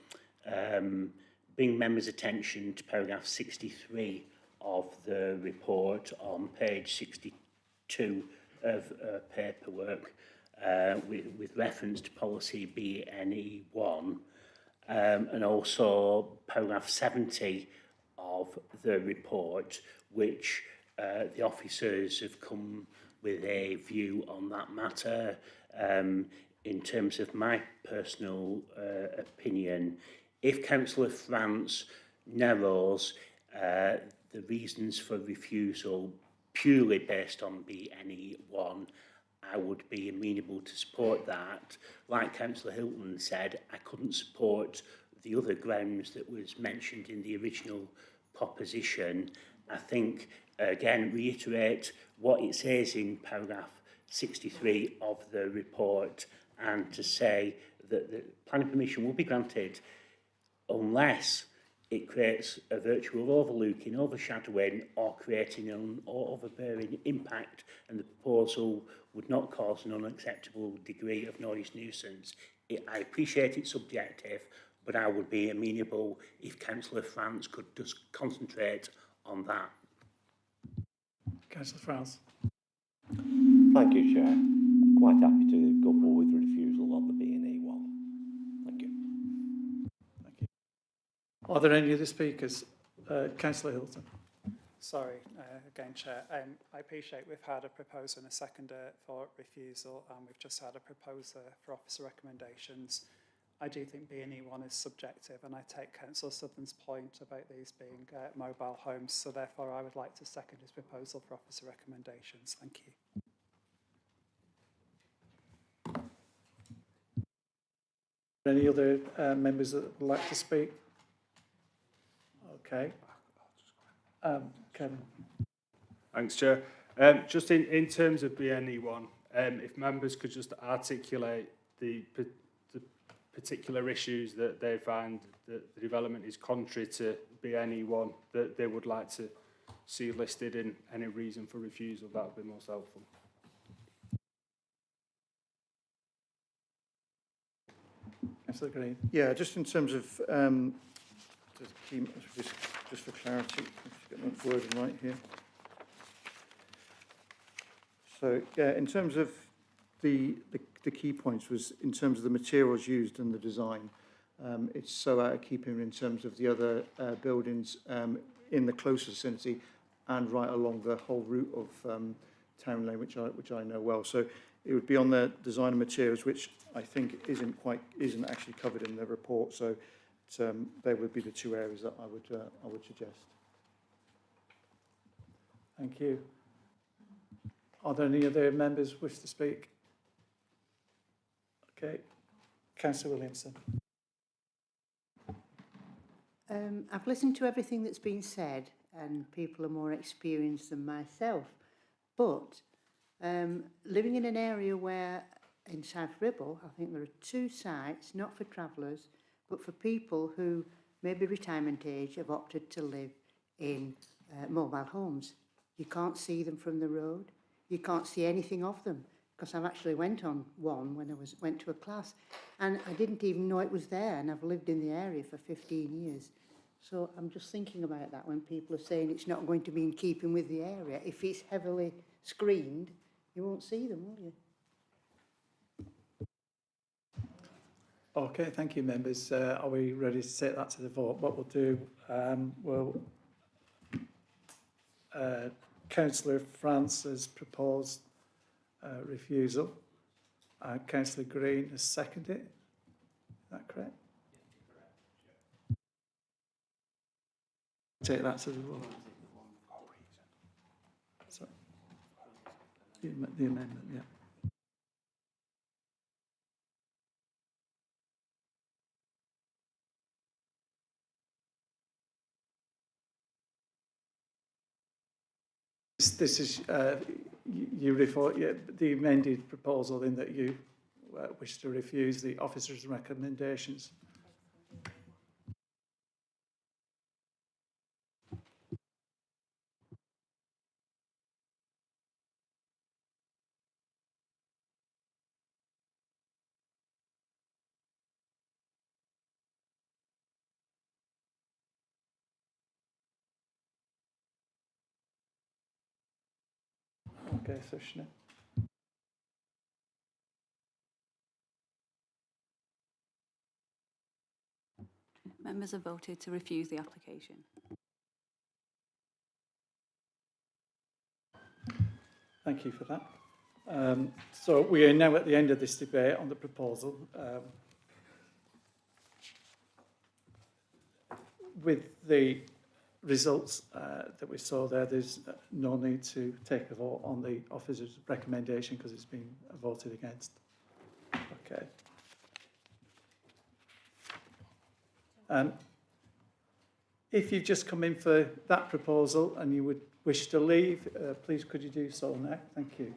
S13: Bring members' attention to paragraph 63 of the report on page 62 of paperwork, with reference to policy BNE1, and also paragraph 70 of the report, which the officers have come with a view on that matter. In terms of my personal opinion, if Councillor France narrows the reasons for refusal purely based on BNE1, I would be amenable to support that. Like Councillor Hilton said, I couldn't support the other grounds that was mentioned in the original proposition. I think, again, reiterate what it says in paragraph 63 of the report, and to say that the planning permission will be granted unless it creates a virtual overlooking, overshadowing, or creating an overbearing impact, and the proposal would not cause an unacceptable degree of noise nuisance. I appreciate it's subjective, but I would be amenable if Councillor France could just concentrate on that.
S1: Councillor France.
S5: Thank you, Chair. Quite happy to go forward with refusal on the BNE1. Thank you.
S1: Thank you. Are there any other speakers? Councillor Hilton.
S9: Sorry, again, Chair. I appreciate we've had a proposer and a seconder for refusal, and we've just had a proposer for officer recommendations. I do think BNE1 is subjective, and I take Councillor Southern's point about these being mobile homes, so therefore I would like to second his proposal for officer recommendations. Thank you.
S1: Any other members that would like to speak? Okay. Kevin.
S10: Thanks, Chair. Just in terms of BNE1, if members could just articulate the particular issues that they find that the development is contrary to BNE1 that they would like to see listed in any reason for refusal, that would be most helpful.
S1: Councillor Green.
S6: Yeah, just in terms of, just for clarity, let's get that wording right here. So, yeah, in terms of the key points was in terms of the materials used and the design. It's so out of keeping in terms of the other buildings in the closer vicinity and right along the whole route of Town Lane, which I know well. So it would be on the design and materials, which I think isn't actually covered in the report. So they would be the two areas that I would suggest.
S1: Thank you. Are there any other members wish to speak? Okay. Councillor Williamson.
S14: I've listened to everything that's been said, and people are more experienced than myself. But living in an area where, in South Ribble, I think there are 2 sites, not for travellers, but for people who, maybe retirement age, have opted to live in mobile homes. You can't see them from the road. You can't see anything of them, because I've actually went on one when I went to a class, and I didn't even know it was there, and I've lived in the area for 15 years. So I'm just thinking about that when people are saying it's not going to be in keeping with the area. If it's heavily screened, you won't see them, will you?
S1: Okay, thank you, members. Are we ready to take that to the vote? What we'll do, Councillor France has proposed refusal. Councillor Green has seconded it. Is that correct? Take that to the vote. Sorry. The amendment, yeah. This is, you refer, yeah, the amended proposal in that you wish to refuse the officer's recommendations. Okay, so Sinead.
S15: Members have voted to refuse the application.
S1: Thank you for that. So we are now at the end of this debate on the proposal. With the results that we saw there, there's no need to take a vote on the officer's recommendation because it's been voted against. Okay. If you've just come in for that proposal and you would wish to leave, please could you do so now? Thank you.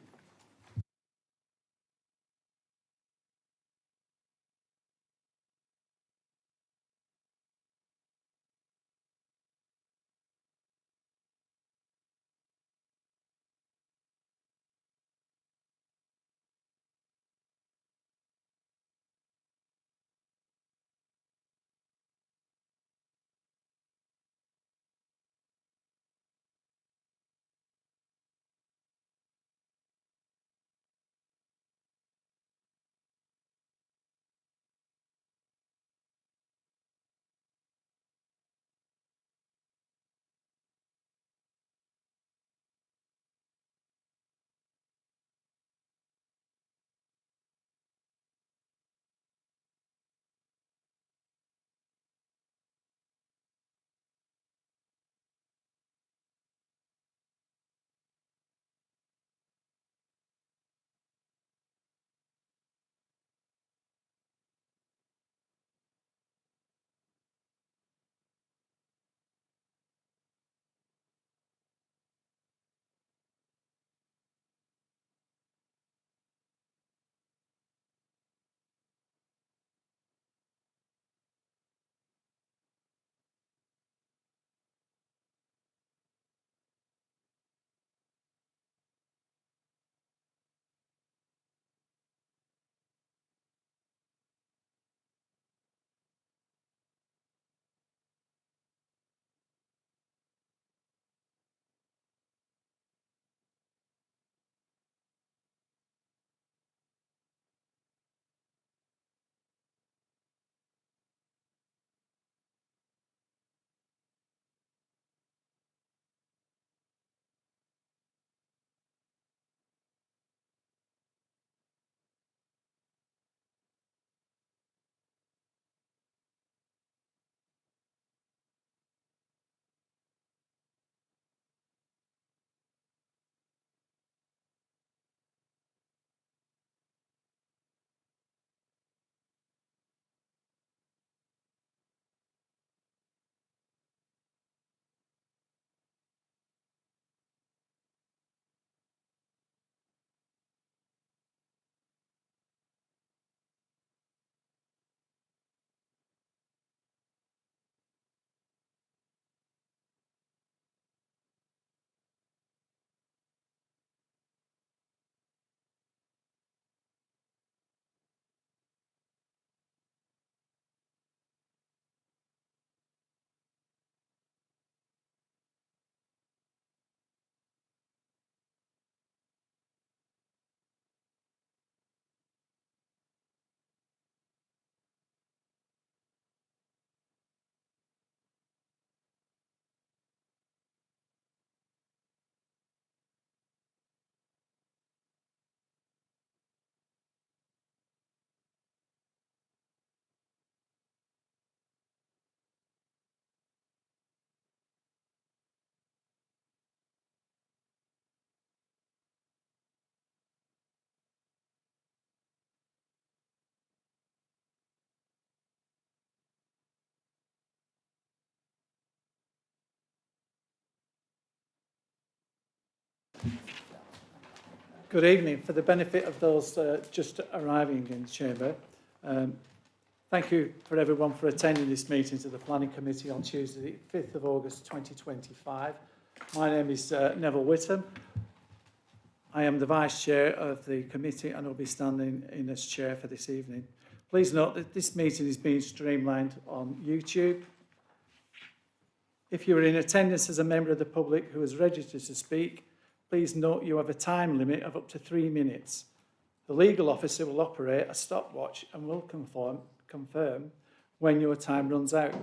S1: Good evening. For the benefit of those just arriving in the chamber, thank you for everyone for attending this meeting to the Planning Committee on Tuesday, 5th of August 2025. My name is Neville Whittam. I am the Vice Chair of the committee and will be standing in as Chair for this evening. Please note that this meeting is being streamlined on YouTube. If you are in attendance as a member of the public who is registered to speak, please note you have a time limit of up to 3 minutes. The legal officer will operate a stopwatch and will confirm when your time runs out.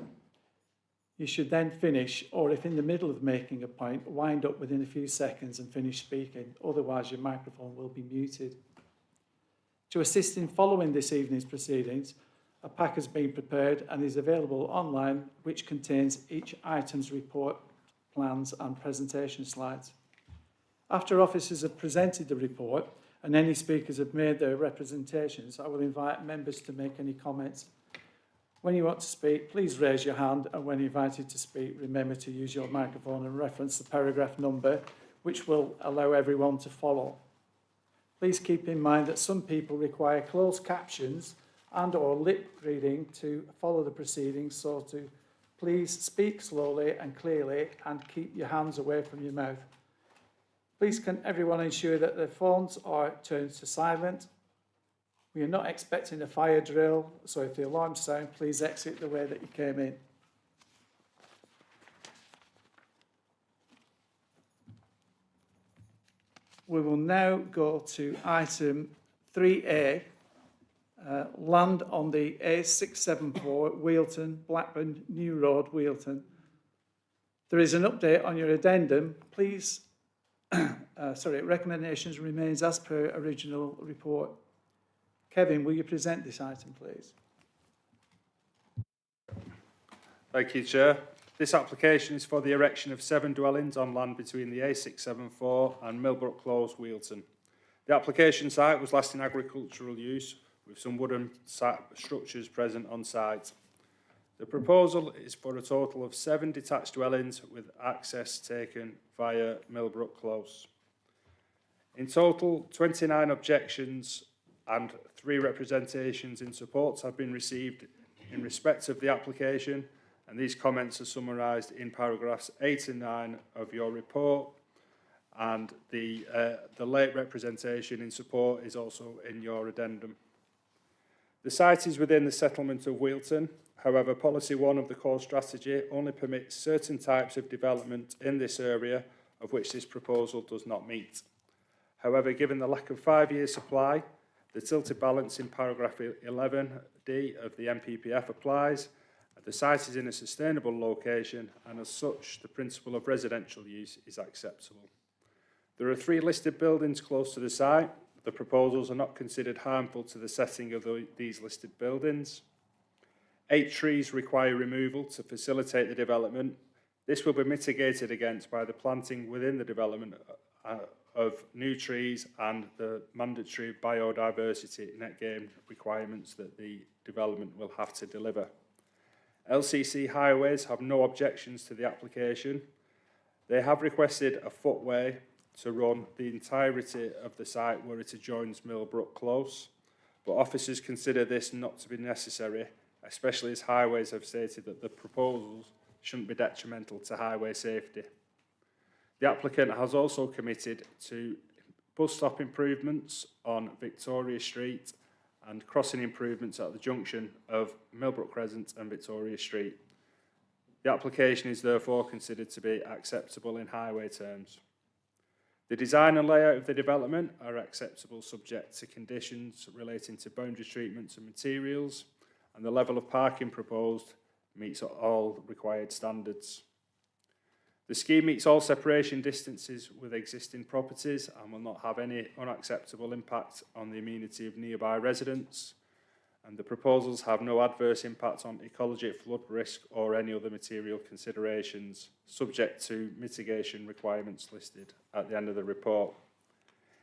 S1: You should then finish, or if in the middle of making a point, wind up within a few seconds and finish speaking. Otherwise, your microphone will be muted. To assist in following this evening's proceedings, a pack has been prepared and is available online, which contains each item's report, plans and presentation slides. After officers have presented the report and any speakers have made their representations, I will invite members to make any comments. When you want to speak, please raise your hand, and when invited to speak, remember to use your microphone and reference the paragraph number, which will allow everyone to follow. Please keep in mind that some people require closed captions and or lip reading to follow the proceedings, so to please speak slowly and clearly and keep your hands away from your mouth. Please can everyone ensure that their phones are turned to silent. We are not expecting a fire drill, so if the alarms sound, please exit the way that you came in. We will now go to item 3A, land on the A674 Wealton, Blackburn, New Road, Wealton. There is an update on your addendum. Please, recommendations remains as per original report. Kevin, will you present this item, please?
S10: Thank you, Chair. This application is for the erection of 7 dwellings on land between the A674 and Millbrook Close, Wealton. The application site was last in agricultural use, with some wooden structures present on site. The proposal is for a total of 7 detached dwellings with access taken via Millbrook Close. In total, 29 objections and 3 representations in support have been received in respect of the application, and these comments are summarised in paragraphs 8 and 9 of your report, and the late representation in support is also in your addendum. The site is within the settlement of Wealton. However, Policy 1 of the core strategy only permits certain types of development in this area, of which this proposal does not meet. However, given the lack of 5-year supply, the tilted balance in paragraph 11D of the NPPF applies. The site is in a sustainable location, and as such, the principle of residential use is acceptable. There are 3 listed buildings close to the site. The proposals are not considered harmful to the setting of these listed buildings. 8 trees require removal to facilitate the development. This will be mitigated against by the planting within the development of new trees and the mandatory biodiversity net gain requirements that the development will have to deliver. LCC Highways have no objections to the application. They have requested a footway to run the entirety of the site where it adjoins Millbrook Close, but officers consider this not to be necessary, especially as Highways have stated that the proposals shouldn't be detrimental to highway safety. The applicant has also committed to bus stop improvements on Victoria Street and crossing improvements at the junction of Millbrook Crescent and Victoria Street. The application is therefore considered to be acceptable in highway terms. The design and layout of the development are acceptable subject to conditions relating to boundary treatments and materials, and the level of parking proposed meets all required standards. The scheme meets all separation distances with existing properties and will not have any unacceptable impact on the amenity of nearby residents, and the proposals have no adverse impact on ecology, flood risk or any other material considerations, subject to mitigation requirements listed at the end of the report.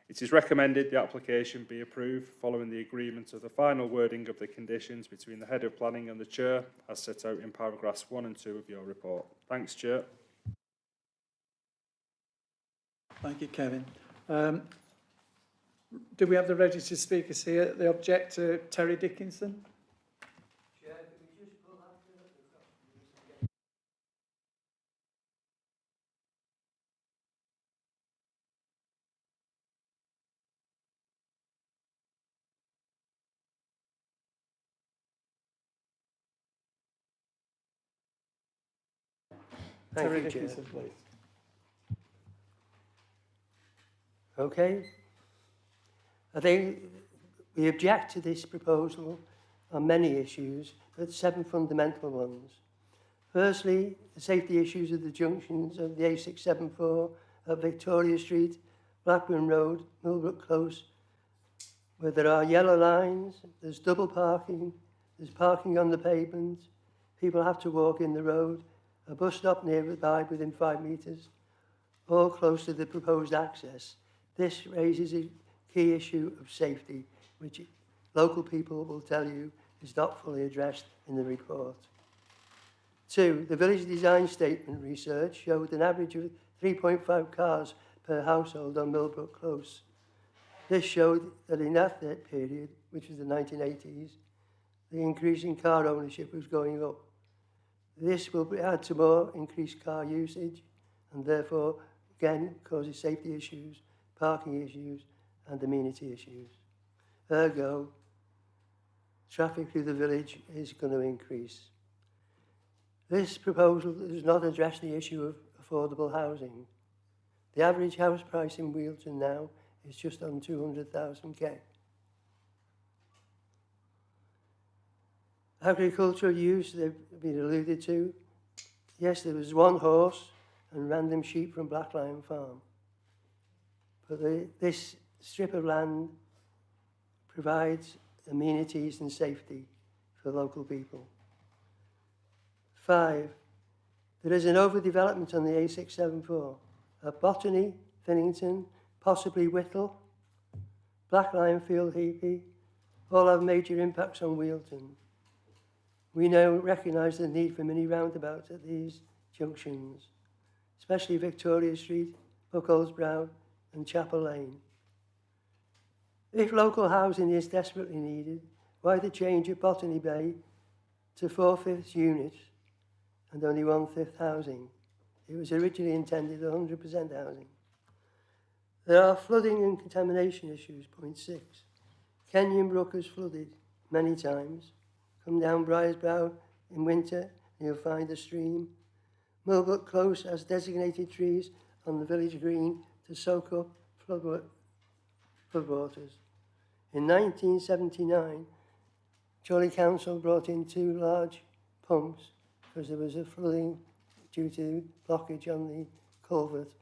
S10: It is recommended the application be approved following the agreement of the final wording of the conditions between the Head of Planning and the Chair, as set out in paragraphs 1 and 2 of your report. Thanks, Chair.
S1: Thank you, Kevin. Do we have the registered speakers here? They object to Terry Dickinson. Terry Dickinson, please.
S16: Okay. I think we object to this proposal on many issues, but 7 fundamental ones. Firstly, the safety issues of the junctions of the A674 at Victoria Street, Blackburn Road, Millbrook Close, where there are yellow lines, there's double parking, there's parking on the pavement, people have to walk in the road, a bus stop nearby within 5 metres, all close to the proposed access. This raises a key issue of safety, which local people will tell you is not fully addressed in the report. 2, the village design statement research showed an average of 3.5 cars per household on Millbrook Close. This showed that in that period, which was the 1980s, the increase in car ownership was going up. This will add to more increased car usage and therefore, again, causes safety issues, parking issues and amenity issues. Ergo, traffic through the village is going to increase. This proposal does not address the issue of affordable housing. The average house price in Wealdon now is just on 200,000 Agricultural use, they've been alluded to. Yes, there was 1 horse and random sheep from Black Lion Farm. But this strip of land provides amenities and safety for local people. 5, there is an overdevelopment on the A674 at Botany, Fillington, possibly Whittle, Black Lionfield, Heapy, all have major impacts on Wealdon. We now recognise the need for mini roundabouts at these junctions, especially Victoria Street, Buckles Brow and Chapel Lane. If local housing is desperately needed, why the change at Botany Bay to 4/5 units and only 1/5 housing? It was originally intended 100% housing. There are flooding and contamination issues, point 6. Kenyon Brook has flooded many times. Come down Briars Brow in winter and you'll find a stream. Millbrook Close has designated trees on the village green to soak up floodwaters. In 1979, Chorley Council brought in 2 large pumps because there was a flooding due to blockage on the culvert,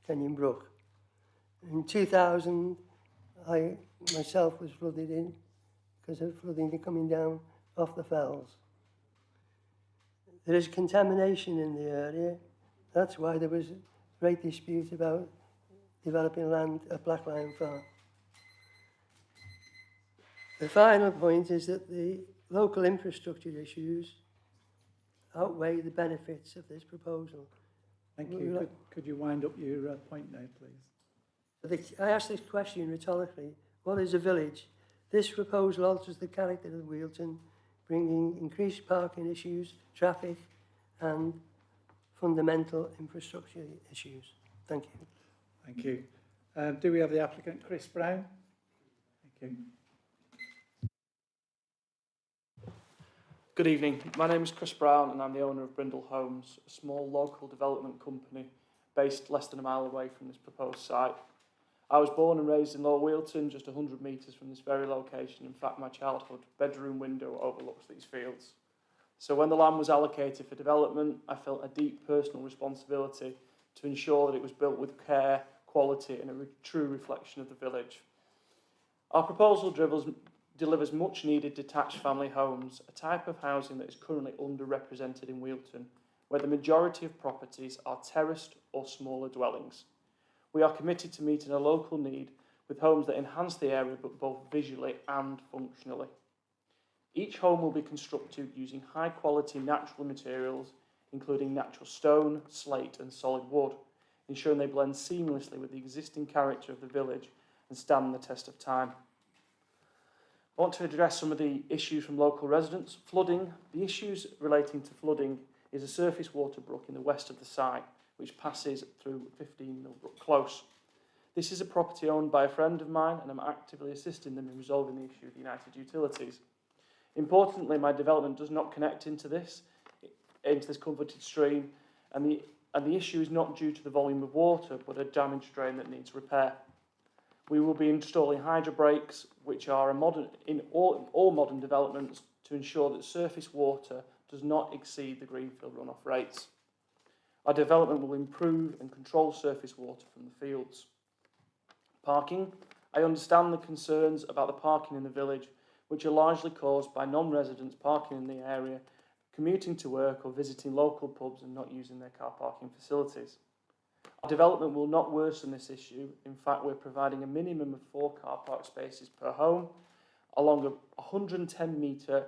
S16: Kenyon Brook. In 2000, I myself was flooded in because of flooding coming down off the fells. There is contamination in the area. That's why there was a great dispute about developing land at Black Lion Farm. The final point is that the local infrastructure issues outweigh the benefits of this proposal.
S1: Thank you. Could you wind up your point now, please?
S16: I asked this question rhetorically. What is a village? This proposal alters the character of Wealdon, bringing increased parking issues, traffic, and fundamental infrastructure issues. Thank you.
S1: Thank you. Do we have the applicant, Chris Brown? Thank you.
S17: Good evening. My name is Chris Brown and I'm the owner of Brindle Homes, a small local development company based less than a mile away from this proposed site. I was born and raised in Lower Wealdon, just 100 metres from this very location. In fact, my childhood bedroom window overlooks these fields. So when the land was allocated for development, I felt a deep personal responsibility to ensure that it was built with care, quality and a true reflection of the village. Our proposal delivers much needed detached family homes, a type of housing that is currently underrepresented in Wealdon, where the majority of properties are terraced or smaller dwellings. We are committed to meeting a local need with homes that enhance the area but both visually and functionally. Each home will be constructed using high quality natural materials, including natural stone, slate and solid wood, ensuring they blend seamlessly with the existing character of the village and stand the test of time. I want to address some of the issues from local residents. Flooding. The issues relating to flooding is a surface water brook in the west of the site, which passes through 15 Millbrook Close. This is a property owned by a friend of mine, and I'm actively assisting them in resolving the issue with United Utilities. Importantly, my development does not connect into this coveted stream, and the issue is not due to the volume of water, but a damaged drain that needs repair. We will be installing hydro breaks, which are in all modern developments, to ensure that surface water does not exceed the greenfield runoff rates. Our development will improve and control surface water from the fields. Parking. I understand the concerns about the parking in the village, which are largely caused by non-residents parking in the area, commuting to work or visiting local pubs and not using their car parking facilities. Our development will not worsen this issue. In fact, we're providing a minimum of 4 car park spaces per home along a 110-metre,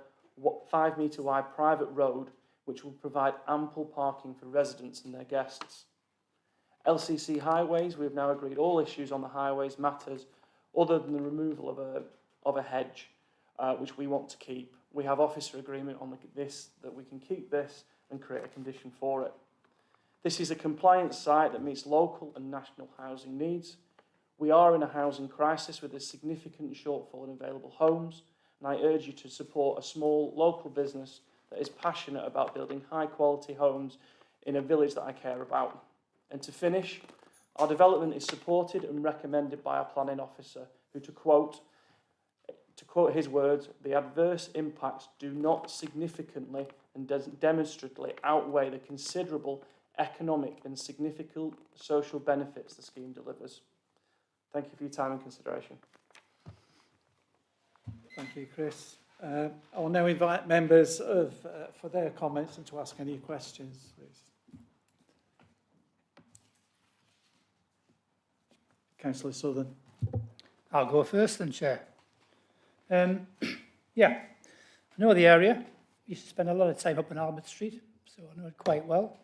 S17: 5-metre wide private road, which will provide ample parking for residents and their guests. LCC highways, we have now agreed all issues on the highways matters other than the removal of a hedge, which we want to keep. We have officer agreement on this, that we can keep this and create a condition for it. This is a compliant site that meets local and national housing needs. We are in a housing crisis with a significant shortfall in available homes, and I urge you to support a small local business that is passionate about building high quality homes in a village that I care about. And to finish, our development is supported and recommended by our planning officer, who, to quote his words, the adverse impacts do not significantly and demonstrably outweigh the considerable economic and significant social benefits the scheme delivers. Thank you for your time and consideration.
S1: Thank you, Chris. I will now invite members for their comments and to ask any questions, please. Councillor Southern.
S11: I'll go first then, Chair. Yeah, I know the area. Used to spend a lot of time up on Albert Street, so I know it quite well.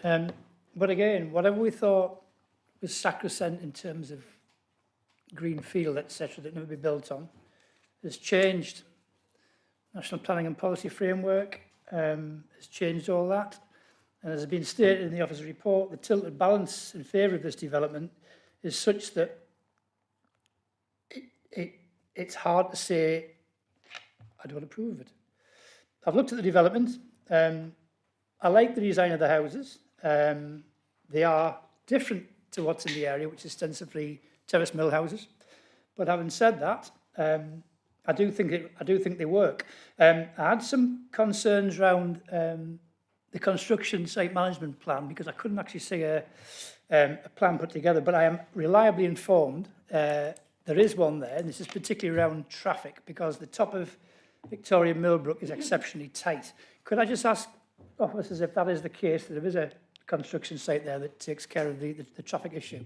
S11: But again, whatever we thought was sacrosanct in terms of green field, etc., that never be built on, has changed. National Planning and Policy Framework has changed all that. And as has been stated in the officer's report, the tilted balance in favour of this development is such that it's hard to say I don't approve of it. I've looked at the development. I like the design of the houses. They are different to what's in the area, which is ostensibly terrace mill houses. But having said that, I do think they work. I had some concerns around the construction site management plan because I couldn't actually see a plan put together. But I am reliably informed there is one there, and this is particularly around traffic because the top of Victoria Millbrook is exceptionally tight. Could I just ask officers if that is the case, that there is a construction site there that takes care of the traffic issue?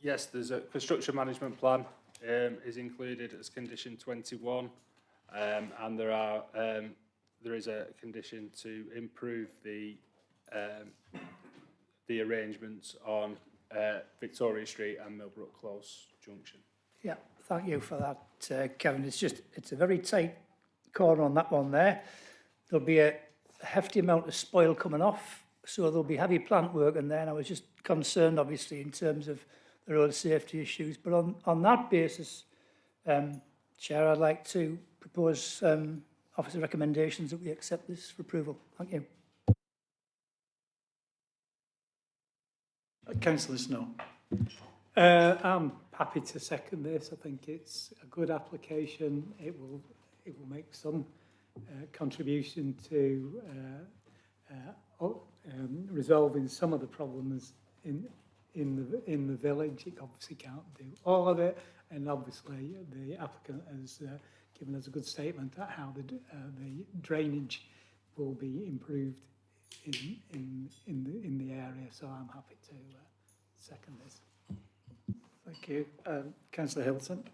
S10: Yes, there's a construction management plan is included as condition 21, and there is a condition to improve the arrangements on Victoria Street and Millbrook Close Junction.
S11: Yeah, thank you for that, Kevin. It's a very tight corner on that one there. There'll be a hefty amount of spoil coming off, so there'll be heavy plant work in there, and I was just concerned, obviously, in terms of the road safety issues. But on that basis, Chair, I'd like to propose officer recommendations that we accept this for approval. Thank you.
S1: Councillor Snow. I'm happy to second this. I think it's a good application. It will make some contribution to resolving some of the problems in the village. It obviously can't do all of it, and obviously the applicant has given us a good statement at how the drainage will be improved in the area. So I'm happy to second this. Thank you, Councillor Hilton.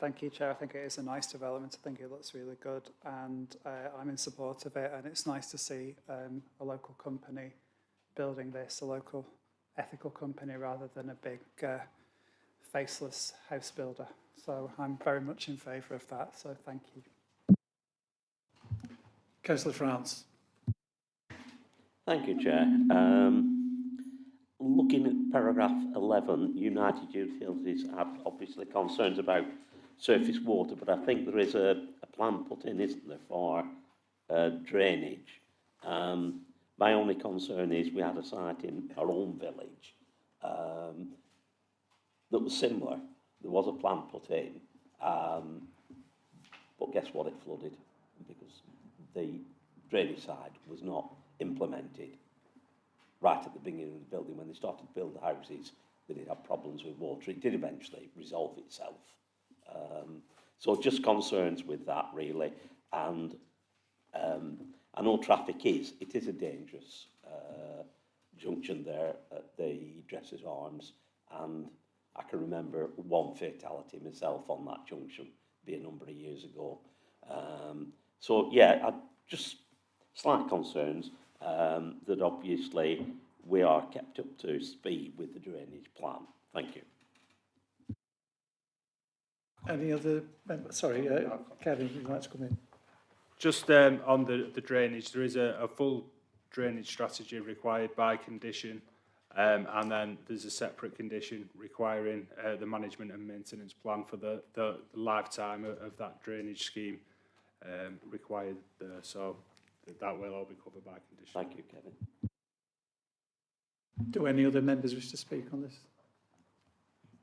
S9: Thank you, Chair. I think it is a nice development. I think it looks really good, and I'm in support of it. And it's nice to see a local company building this, a local ethical company rather than a big faceless house builder. So I'm very much in favour of that, so thank you.
S1: Councillor France.
S5: Thank you, Chair. Looking at paragraph 11, United Utilities have obviously concerns about surface water, but I think there is a plan put in, isn't there, for drainage. My only concern is we had a site in our own village that was similar. There was a plan put in, but guess what? It flooded because the drainage side was not implemented right at the beginning of the building. When they started to build the houses, they did have problems with water. It did eventually resolve itself. So just concerns with that, really. And I know traffic is a dangerous junction there at the Dressers Arms, and I can remember one fatality myself on that junction, be a number of years ago. So yeah, just slight concerns that obviously we are kept up to speed with the drainage plan. Thank you.
S1: Any other members? Sorry, Kevin, you'd like to come in?
S10: Just on the drainage, there is a full drainage strategy required by condition, and then there's a separate condition requiring the management and maintenance plan for the lifetime of that drainage scheme required there. So that will all be covered by condition.
S5: Thank you, Kevin.
S1: Do any other members wish to speak on this?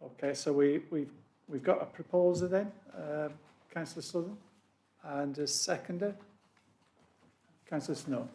S1: Okay, so we've got a proposer then, Councillor Southern, and a seconder, Councillor Snow.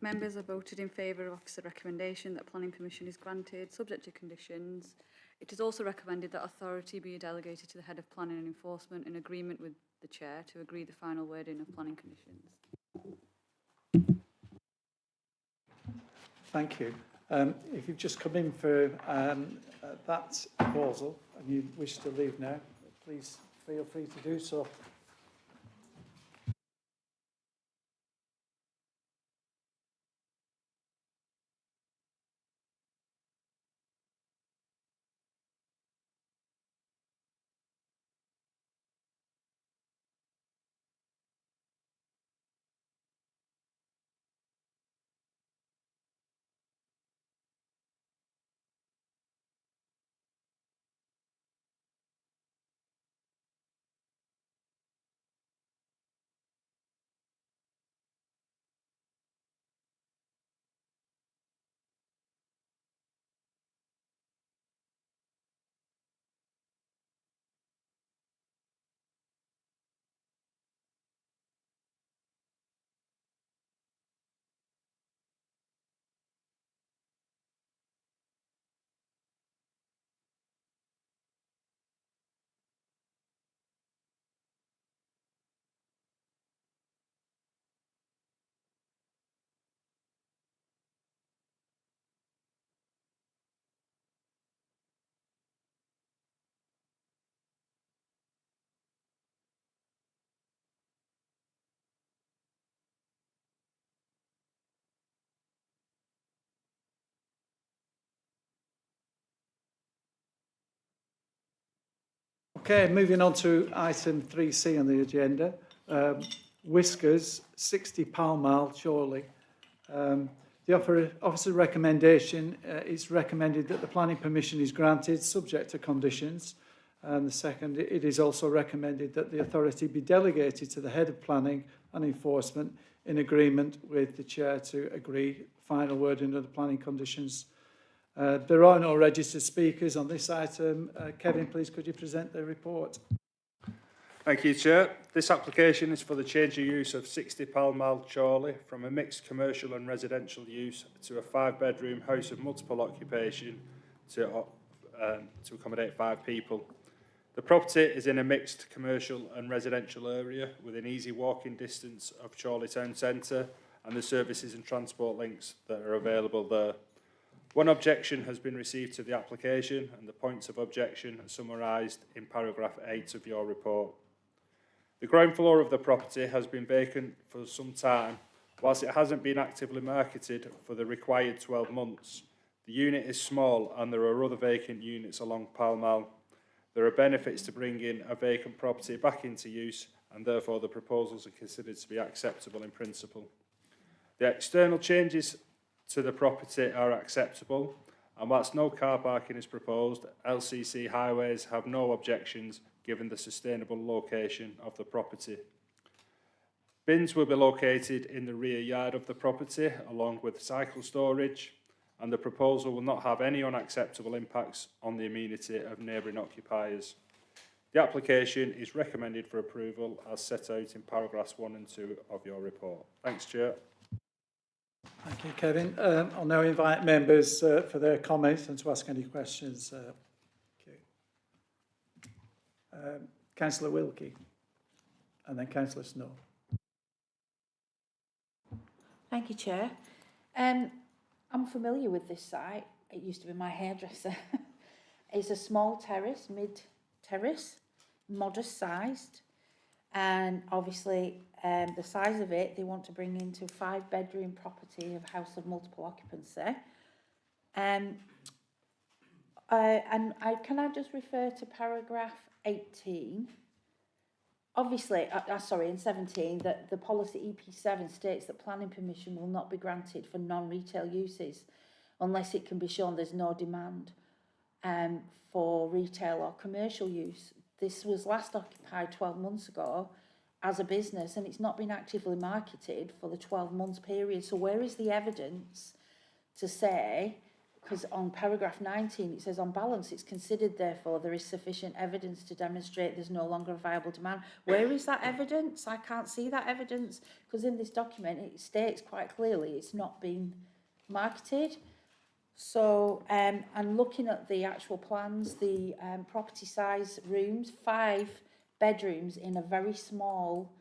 S15: Members have voted in favour of officer recommendation that planning permission is granted, subject to conditions. It is also recommended that authority be delegated to the head of planning and enforcement in agreement with the chair to agree the final wording of planning conditions.
S1: Thank you. If you've just come in for that proposal and you wish to leave now, please feel free to do so. Okay, moving on to item 3C on the agenda. Whiskers, 60 Pall Mall, Chorley. The officer recommendation is recommended that the planning permission is granted subject to conditions. And the second, it is also recommended that the authority be delegated to the head of planning and enforcement in agreement with the chair to agree final wording of the planning conditions. There are no registered speakers on this item. Kevin, please could you present the report?
S10: Thank you, Chair. This application is for the change of use of 60 Pall Mall, Chorley from a mixed commercial and residential use to a 5-bedroom house of multiple occupation to accommodate 5 people. The property is in a mixed commercial and residential area within easy walking distance of Chorley Town Centre and the services and transport links that are available there. One objection has been received to the application, and the points of objection are summarised in paragraph 8 of your report. The ground floor of the property has been vacant for some time. Whilst it hasn't been actively marketed for the required 12 months, the unit is small and there are other vacant units along Pall Mall. There are benefits to bringing a vacant property back into use, and therefore the proposals are considered to be acceptable in principle. The external changes to the property are acceptable, and whilst no car parking is proposed, LCC Highways have no objections given the sustainable location of the property. Bins will be located in the rear yard of the property along with cycle storage, and the proposal will not have any unacceptable impacts on the amenity of neighbouring occupiers. The application is recommended for approval as set out in paragraphs 1 and 2 of your report. Thanks, Chair.
S1: Thank you, Kevin. I'll now invite members for their comments and to ask any questions. Councillor Wilkie and then Councillor Snow.
S7: Thank you, Chair. I'm familiar with this site. It used to be my hairdresser. It's a small terrace, mid-terrace, modest-sized, and obviously the size of it, they want to bring into 5-bedroom property of house of multiple occupancy. Can I just refer to paragraph 18? Obviously, in 17, that the policy EP7 states that planning permission will not be granted for non-retail uses unless it can be shown there's no demand for retail or commercial use. This was last occupied 12 months ago as a business, and it's not been actively marketed for the 12 months period. So where is the evidence to say, because on paragraph 19 it says, on balance it's considered therefore there is sufficient evidence to demonstrate there's no longer a viable demand. Where is that evidence? I can't see that evidence, because in this document it states quite clearly it's not been marketed. So and looking at the actual plans, the property size rooms, 5 bedrooms in a very small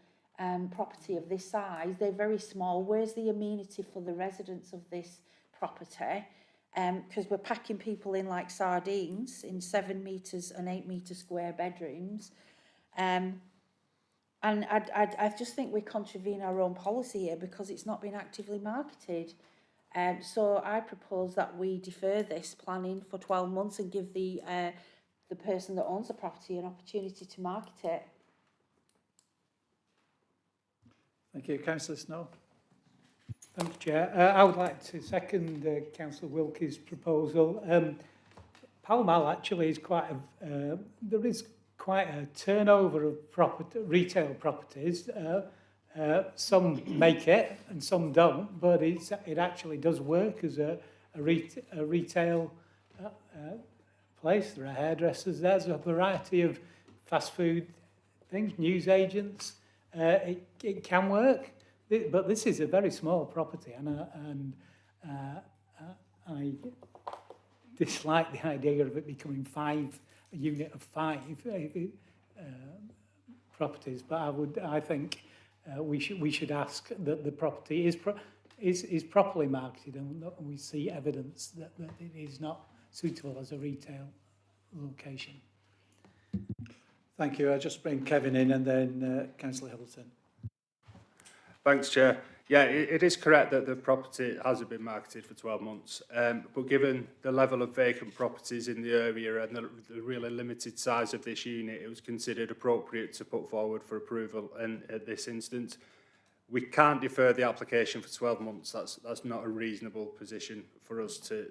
S7: property of this size, they're very small. Where's the amenity for the residents of this property? Because we're packing people in like sardines in 7 metres and 8 metre square bedrooms. And I just think we contravene our own policy here because it's not been actively marketed. So I propose that we defer this planning for 12 months and give the person that owns the property an opportunity to market it.
S1: Thank you. Councillor Snow.
S11: Thank you, Chair. I would like to second Councillor Wilkie's proposal. Pall Mall actually is there is quite a turnover of retail properties. Some make it and some don't, but it actually does work as a retail place. There are hairdressers, there's a variety of fast food things, news agents. It can work. But this is a very small property, and I dislike the idea of it becoming a unit of 5 properties. But I think we should ask that the property is properly marketed, and we see evidence that it is not suitable as a retail location.
S1: Thank you. I'll just bring Kevin in and then Councillor Hilton.
S10: Thanks, Chair. Yeah, it is correct that the property hasn't been marketed for 12 months, but given the level of vacant properties in the area and the really limited size of this unit, it was considered appropriate to put forward for approval at this instance. We can't defer the application for 12 months. That's not a reasonable position for us to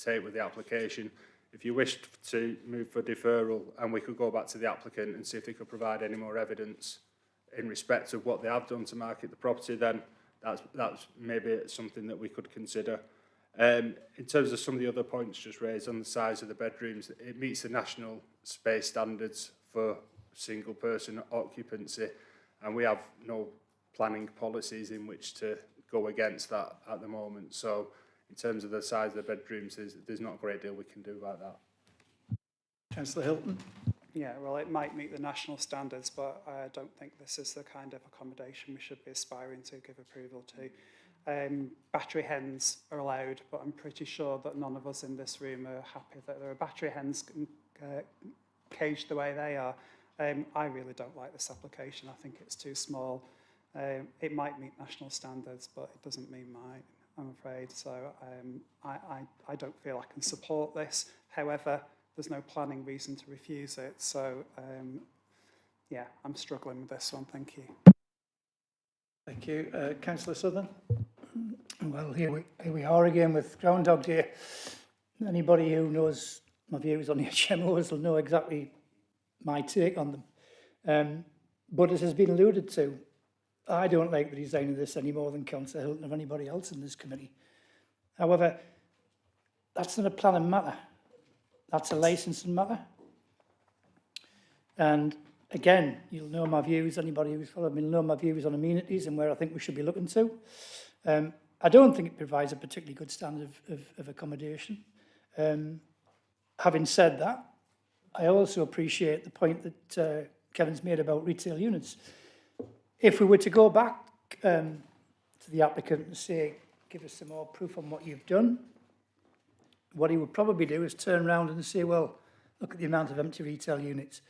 S10: take with the application. If you wished to move for deferral, and we could go back to the applicant and see if they could provide any more evidence in respect of what they have done to market the property, then that's maybe something that we could consider. In terms of some of the other points just raised on the size of the bedrooms, it meets the national space standards for single person occupancy, and we have no planning policies in which to go against that at the moment. So in terms of the size of the bedrooms, there's not a great deal we can do about that.
S1: Councillor Hilton.
S9: Yeah, well, it might meet the national standards, but I don't think this is the kind of accommodation we should be aspiring to give approval to. battery hens are allowed, but I'm pretty sure that none of us in this room are happy that there are battery hens caged the way they are. I really don't like this application. I think it's too small. It might meet national standards, but it doesn't meet mine, I'm afraid. So I don't feel I can support this. However, there's no planning reason to refuse it. So, yeah, I'm struggling with this one. Thank you.
S1: Thank you. Councillor Southern?
S11: Well, here we are again with Groundhog Day. Anybody who knows my views on the HMOs will know exactly my take on them. But as has been alluded to, I don't like the design of this any more than Councillor Hilton or anybody else in this committee. However, that's not a planning matter. That's a licensing matter. And again, you'll know my views, anybody who's followed me will know my views on amenities and where I think we should be looking to. I don't think it provides a particularly good standard of accommodation. Having said that, I also appreciate the point that Kevin's made about retail units. If we were to go back to the applicant and say, give us some more proof on what you've done, what he would probably do is turn around and say, well, look at the amount of empty retail units.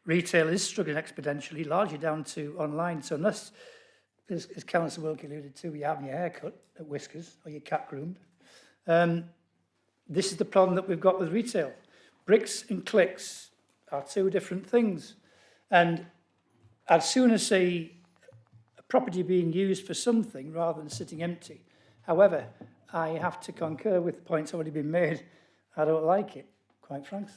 S11: Retail is struggling exponentially, largely down to online. So unless, as Councillor Wilkie alluded to, you're having your hair cut at Whiskers or your cat groomed, this is the problem that we've got with retail. Bricks and clicks are two different things. And I'd sooner see a property being used for something rather than sitting empty. However, I have to concur with the points already been made. I don't like it, quite frankly.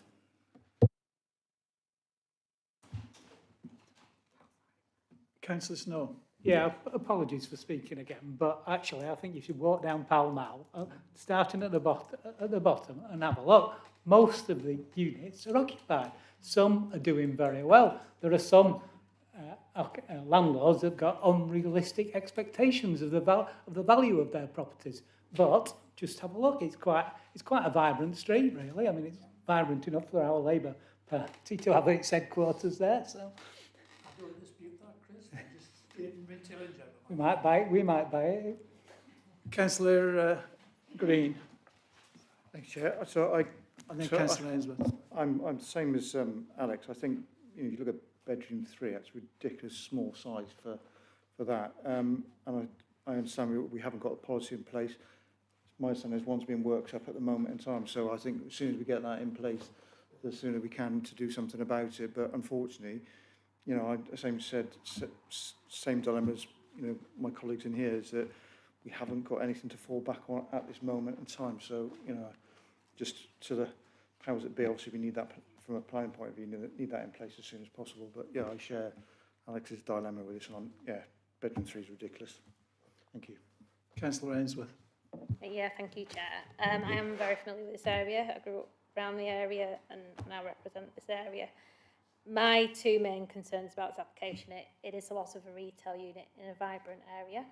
S1: Councillor Snow?
S18: Yeah, apologies for speaking again, but actually I think you should walk down Pall Mall, starting at the bottom and have a look. Most of the units are occupied. Some are doing very well. There are some landlords that have got unrealistic expectations of the value of their properties. But just have a look. It's quite a vibrant street, really. I mean, it's vibrant enough for our Labour Party to have its headquarters there. So
S11: I don't dispute that, Chris. I just in retail in general.
S18: we might buy it.
S1: Councillor Green?
S6: Thanks, Chair. So
S1: And then Councillor Ainsworth.
S6: I'm the same as Alex. I think you look at bedroom 3, it's a ridiculous small size for that. And I understand we haven't got a policy in place. My understanding is one's being worked up at the moment in time. So I think as soon as we get that in place, the sooner we can to do something about it. But unfortunately, you know, same dilemma as my colleagues in here is that we haven't got anything to fall back on at this moment in time. So just to the powers that be, obviously we need that from a planning point of view, need that in place as soon as possible. But yeah, I share Alex's dilemma with this one. Yeah, bedroom 3 is ridiculous. Thank you.
S1: Councillor Ainsworth.
S19: Yeah, thank you, Chair. I am very familiar with this area. I grew up around the area and now represent this area. My two main concerns about this application, it is a loss of a retail unit in a vibrant area.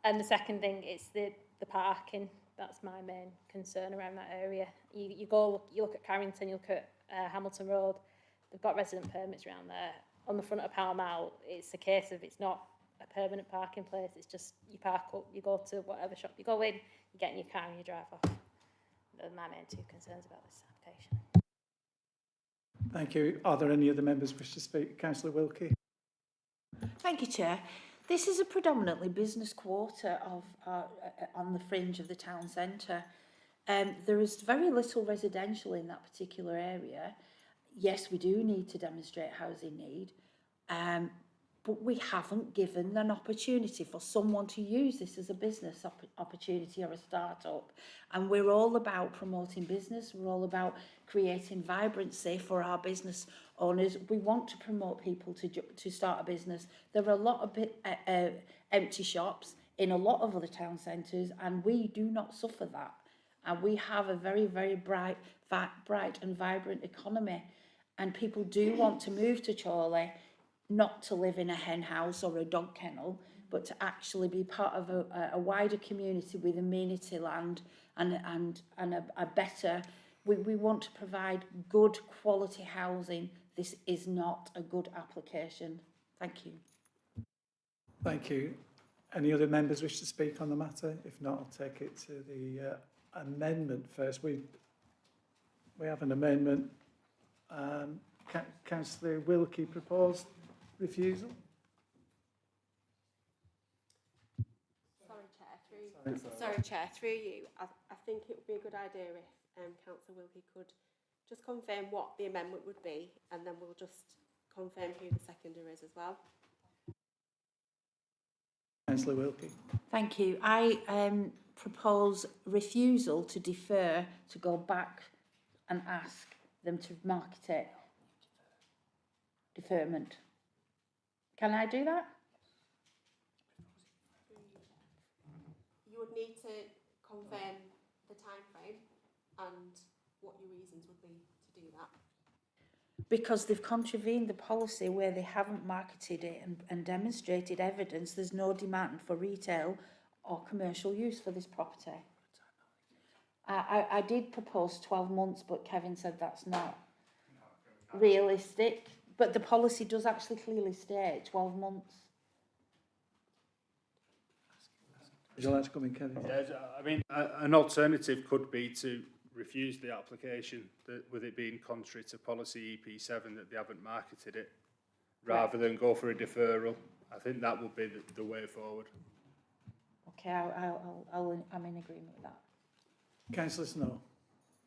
S19: And the second thing is the parking. That's my main concern around that area. You look at Carrington, you look at Hamilton Road, they've got resident permits around there. On the front of Pall Mall, it's a case of it's not a permanent parking place, it's just you park up, you go to whatever shop you go in, you get in your car and you drive off. Those are my main two concerns about this application.
S1: Thank you. Are there any other members wish to speak? Councillor Wilkie.
S7: Thank you, Chair. This is a predominantly business quarter of on the fringe of the town centre. There is very little residential in that particular area. Yes, we do need to demonstrate housing need, but we haven't given an opportunity for someone to use this as a business opportunity or a start-up. And we're all about promoting business. We're all about creating vibrancy for our business owners. We want to promote people to start a business. There are a lot of empty shops in a lot of other town centres, and we do not suffer that. And we have a very, very bright and vibrant economy. And people do want to move to Chorley, not to live in a hen house or a dog kennel, but to actually be part of a wider community with amenity land and a better... We want to provide good quality housing. This is not a good application. Thank you.
S1: Thank you. Any other members wish to speak on the matter? If not, I'll take it to the amendment first. We have an amendment. Councillor Wilkie proposed refusal.
S8: Sorry, Chair, through you. I think it would be a good idea if Councillor Wilkie could just confirm what the amendment would be, and then we'll just confirm who the seconder is as well.
S1: Councillor Wilkie.
S7: Thank you. I propose refusal to defer, to go back and ask them to market it. Deferment. Can I do that?
S8: You would need to confirm the time frame and what your reasons would be to do that.
S7: Because they've contravened the policy where they haven't marketed it and demonstrated evidence there's no demand for retail or commercial use for this property. I did propose 12 months, but Kevin said that's not realistic. But the policy does actually clearly state 12 months.
S1: Would you like to come in, Kevin?
S10: Yeah, I mean, an alternative could be to refuse the application, with it being contrary to policy EP7 that they haven't marketed it, rather than go for a deferral. I think that would be the way forward.
S7: Okay, I'm in agreement with that.
S1: Councillor Snow.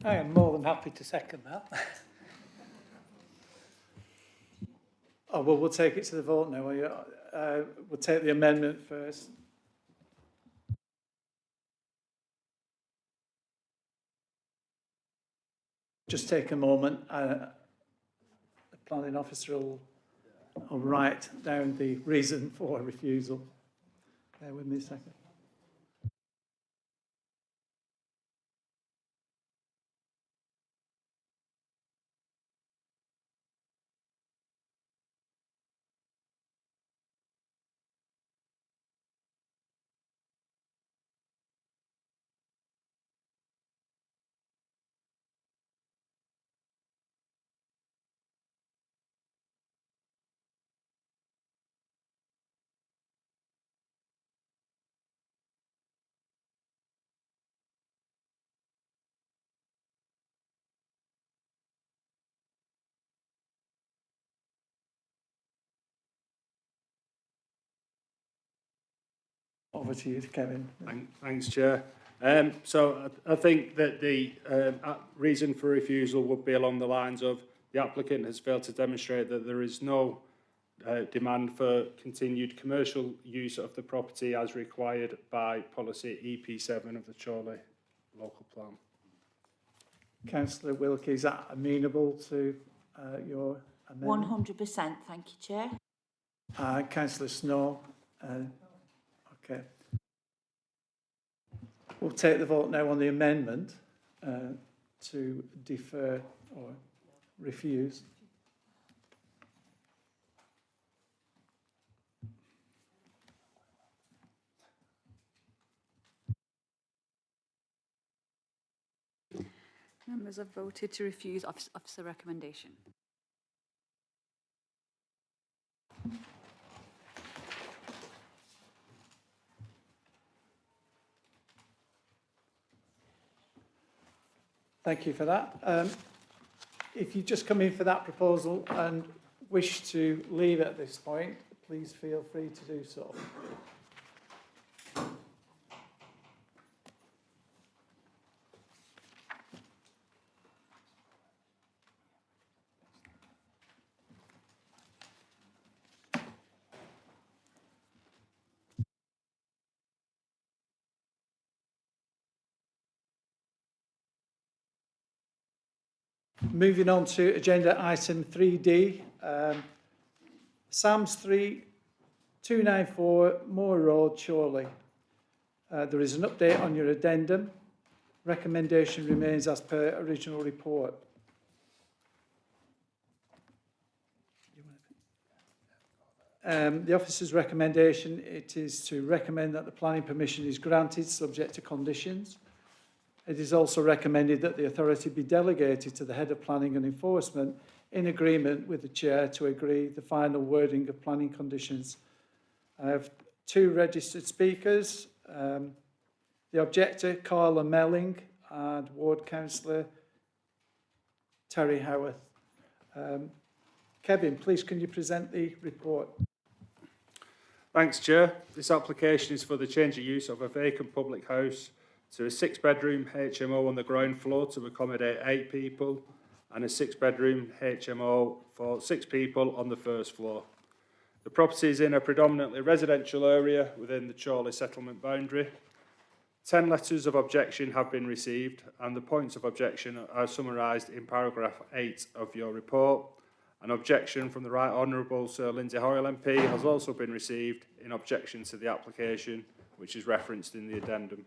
S18: I am more than happy to second that.
S1: Oh, well, we'll take it to the vote now. We'll take the amendment first. Just take a moment. The planning officer will write down the reason for refusal. Bear with me a second. Over to you, Kevin.
S10: Thanks, Chair. So I think that the reason for refusal would be along the lines of the applicant has failed to demonstrate that there is no demand for continued commercial use of the property as required by policy EP7 of the Chorley local plan.
S1: Councillor Wilkie, is that amenable to your amendment?
S7: 100%, thank you, Chair.
S1: Councillor Snow. Okay. We'll take the vote now on the amendment to defer or refuse.
S15: Members have voted to refuse officer recommendation.
S1: Thank you for that. If you just come in for that proposal and wish to leave at this point, please feel free to do so. Moving on to agenda item 3D, Sam's 294 Moore Road, Chorley. There is an update on your addendum. Recommendation remains as per original report. The officer's recommendation, it is to recommend that the planning permission is granted subject to conditions. It is also recommended that the authority be delegated to the Head of Planning and Enforcement in agreement with the Chair to agree the final wording of planning conditions. I have 2 registered speakers. The objector, Carla Melling, and Ward Councillor Terry Howarth. Kevin, please can you present the report?
S10: Thanks, Chair. This application is for the change of use of a vacant public house to a 6-bedroom HMO on the ground floor to accommodate 8 people and a 6-bedroom HMO for 6 people on the first floor. The property is in a predominantly residential area within the Chorley settlement boundary. 10 letters of objection have been received, and the points of objection are summarised in paragraph 8 of your report. An objection from the Right Honourable Sir Lindsay Hoyle MP has also been received in objection to the application, which is referenced in the addendum.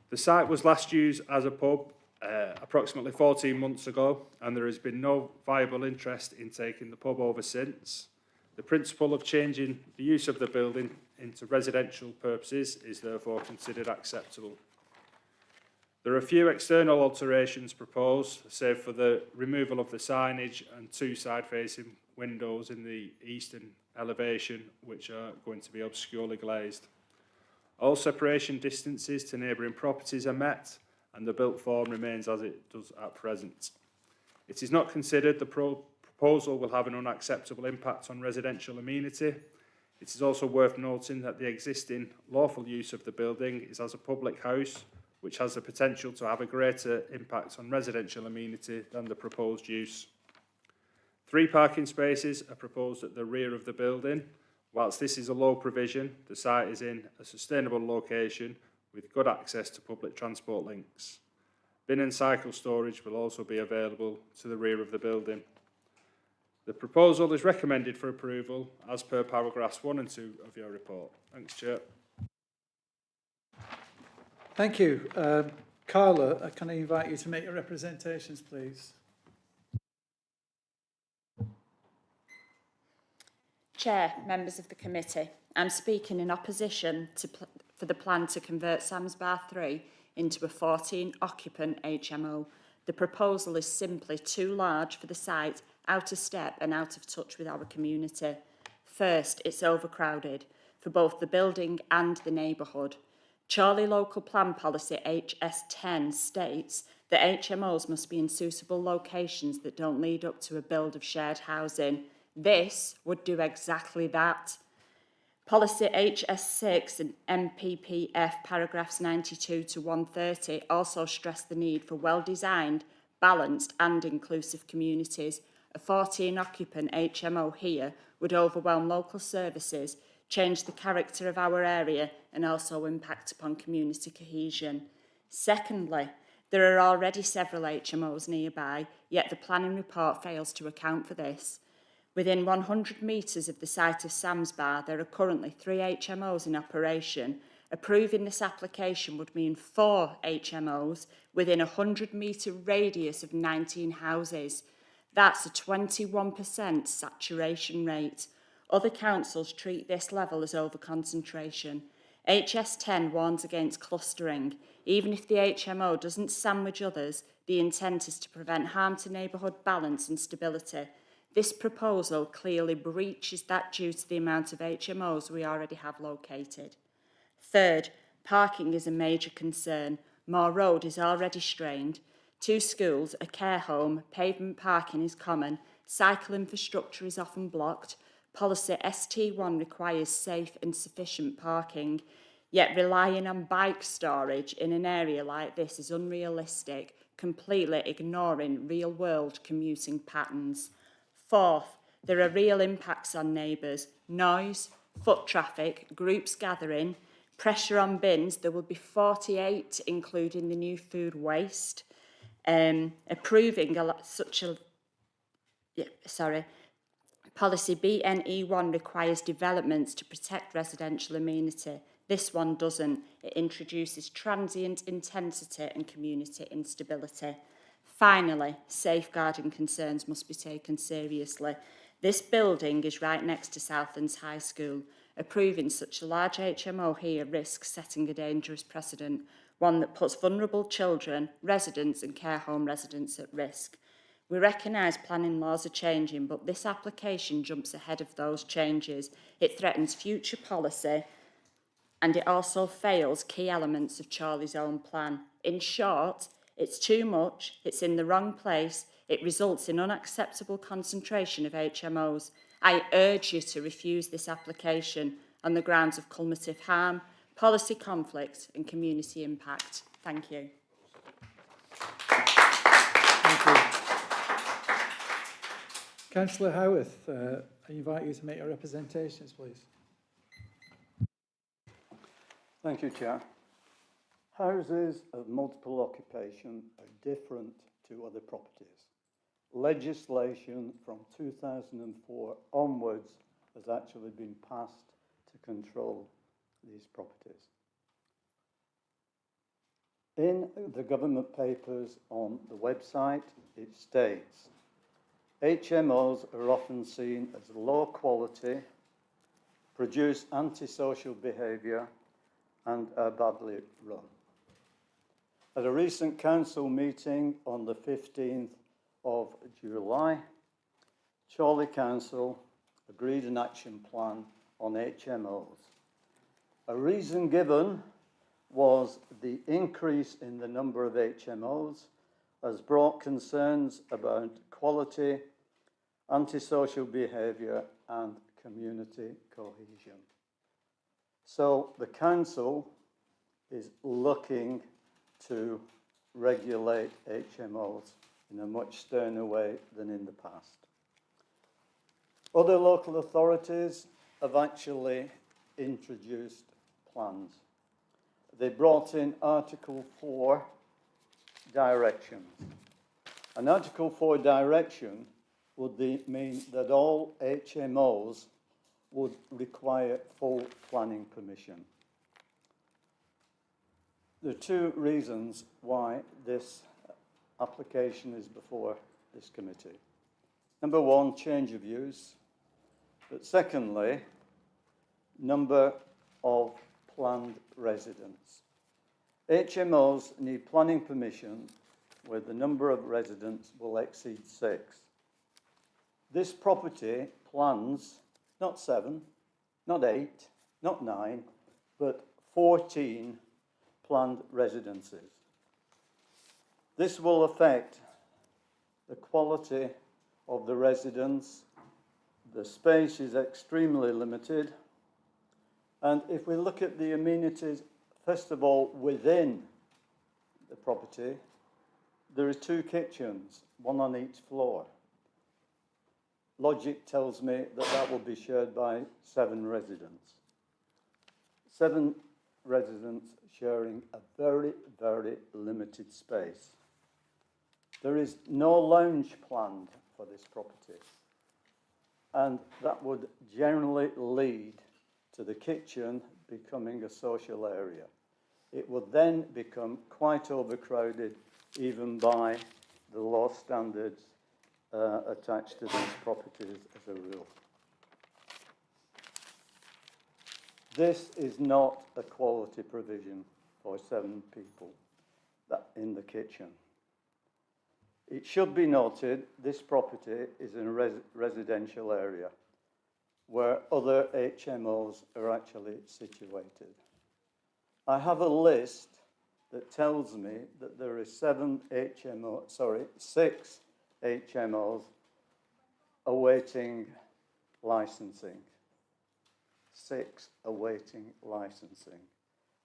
S10: The site was last used as a pub approximately 14 months ago, and there has been no viable interest in taking the pub over since. The principle of changing the use of the building into residential purposes is therefore considered acceptable. There are a few external alterations proposed, save for the removal of the signage and 2 side-facing windows in the eastern elevation, which are going to be obscurely glazed. All separation distances to neighbouring properties are met, and the built form remains as it does at present. It is not considered the proposal will have an unacceptable impact on residential amenity. It is also worth noting that the existing lawful use of the building is as a public house, which has the potential to have a greater impact on residential amenity than the proposed use. 3 parking spaces are proposed at the rear of the building. Whilst this is a low provision, the site is in a sustainable location with good access to public transport links. Bin and cycle storage will also be available to the rear of the building. The proposal is recommended for approval as per paragraphs 1 and 2 of your report. Thanks, Chair.
S1: Thank you. Carla, can I invite you to make your representations, please?
S7: Chair, members of the committee, I'm speaking in opposition for the plan to convert Sam's Bar 3 into a 14-occupant HMO. The proposal is simply too large for the site, out of step and out of touch with our community. First, it's overcrowded for both the building and the neighbourhood. Chorley Local Plan Policy HS10 states that HMOs must be in suitable locations that don't lead up to a build of shared housing. This would do exactly that. Policy HS6 and MPPF paragraphs 92 to 130 also stress the need for well-designed, balanced and inclusive communities. A 14-occupant HMO here would overwhelm local services, change the character of our area and also impact upon community cohesion. Secondly, there are already several HMOs nearby, yet the planning report fails to account for this. Within 100 metres of the site of Sam's Bar, there are currently 3 HMOs in operation. Approving this application would mean 4 HMOs within a 100-metre radius of 19 houses. That's a 21% saturation rate. Other councils treat this level as over-concentration. HS10 warns against clustering. Even if the HMO doesn't sandwich others, the intent is to prevent harm to neighbourhood balance and stability. This proposal clearly breaches that due to the amount of HMOs we already have located. Third, parking is a major concern. Moor Road is already strained. 2 schools, a care home, pavement parking is common, cycle infrastructure is often blocked. Policy ST1 requires safe and sufficient parking, yet relying on bike storage in an area like this is unrealistic, completely ignoring real-world commuting patterns. Fourth, there are real impacts on neighbours. Noise, foot traffic, groups gathering, pressure on bins. There will be 48, including the new food waste. Approving Policy BNE1 requires developments to protect residential amenity. This one doesn't. It introduces transient intensity and community instability. Finally, safeguarding concerns must be taken seriously. This building is right next to Southlands High School. Approving such a large HMO here risks setting a dangerous precedent, one that puts vulnerable children, residents and care home residents at risk. We recognise planning laws are changing, but this application jumps ahead of those changes. It threatens future policy and it also fails key elements of Charlie's own plan. In short, it's too much, it's in the wrong place, it results in unacceptable concentration of HMOs. I urge you to refuse this application on the grounds of cumulative harm, policy conflict and community impact. Thank you.
S1: Thank you. Councillor Howarth, I invite you to make your representations, please.
S6: Thank you, Chair. Houses of multiple occupation are different to other properties. Legislation from 2004 onwards has actually been passed to control these properties. In the government papers on the website, it states, HMOs are often seen as low quality, produce antisocial behaviour and are badly run. At a recent council meeting on the 15th of July, Chorley Council agreed an action plan on HMOs. A reason given was the increase in the number of HMOs has brought concerns about quality, antisocial behaviour and community cohesion. So the council is looking to regulate HMOs in a much sterner way than in the past. Other local authorities have actually introduced plans. They brought in Article 4 directions. An Article 4 direction would mean that all HMOs would require full planning permission. There are two reasons why this application is before this committee. Number one, change of use. But secondly, number of planned residents. HMOs need planning permission where the number of residents will exceed 6. This property plans not 7, not 8, not 9, but 14 planned residences. This will affect the quality of the residence. The space is extremely limited. And if we look at the amenities, first of all, within the property, there are 2 kitchens, one on each floor. Logic tells me that that will be shared by 7 residents. 7 residents sharing a very, very limited space. There is no lounge planned for this property. And that would generally lead to the kitchen becoming a social area. It would then become quite overcrowded, even by the law standards attached to these properties as a rule. This is not a quality provision for 7 people in the kitchen. It should be noted this property is in a residential area where other HMOs are actually situated. I have a list that tells me that there are 6 HMOs awaiting licensing. 6 awaiting licensing.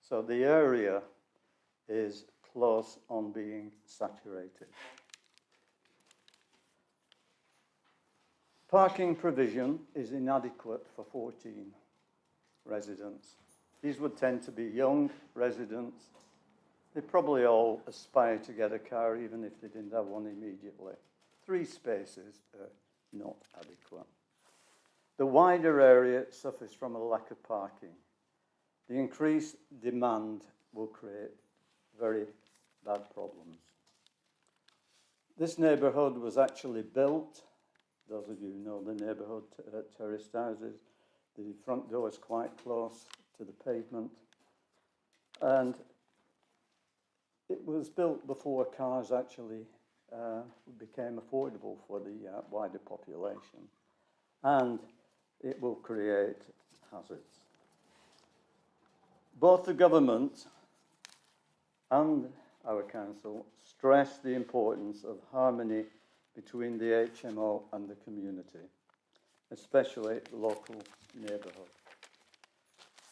S6: So the area is close on being saturated. Parking provision is inadequate for 14 residents. These would tend to be young residents. They probably all aspire to get a car even if they didn't have one immediately. 3 spaces are not adequate. The wider area suffers from a lack of parking. The increased demand will create very bad problems. This neighbourhood was actually built. Those of you who know the neighbourhood, terraced houses. The front door is quite close to the pavement. And it was built before cars actually
S20: became affordable for the wider population, and it will create hazards. Both the government and our council stress the importance of harmony between the HMO and the community, especially the local neighbourhood.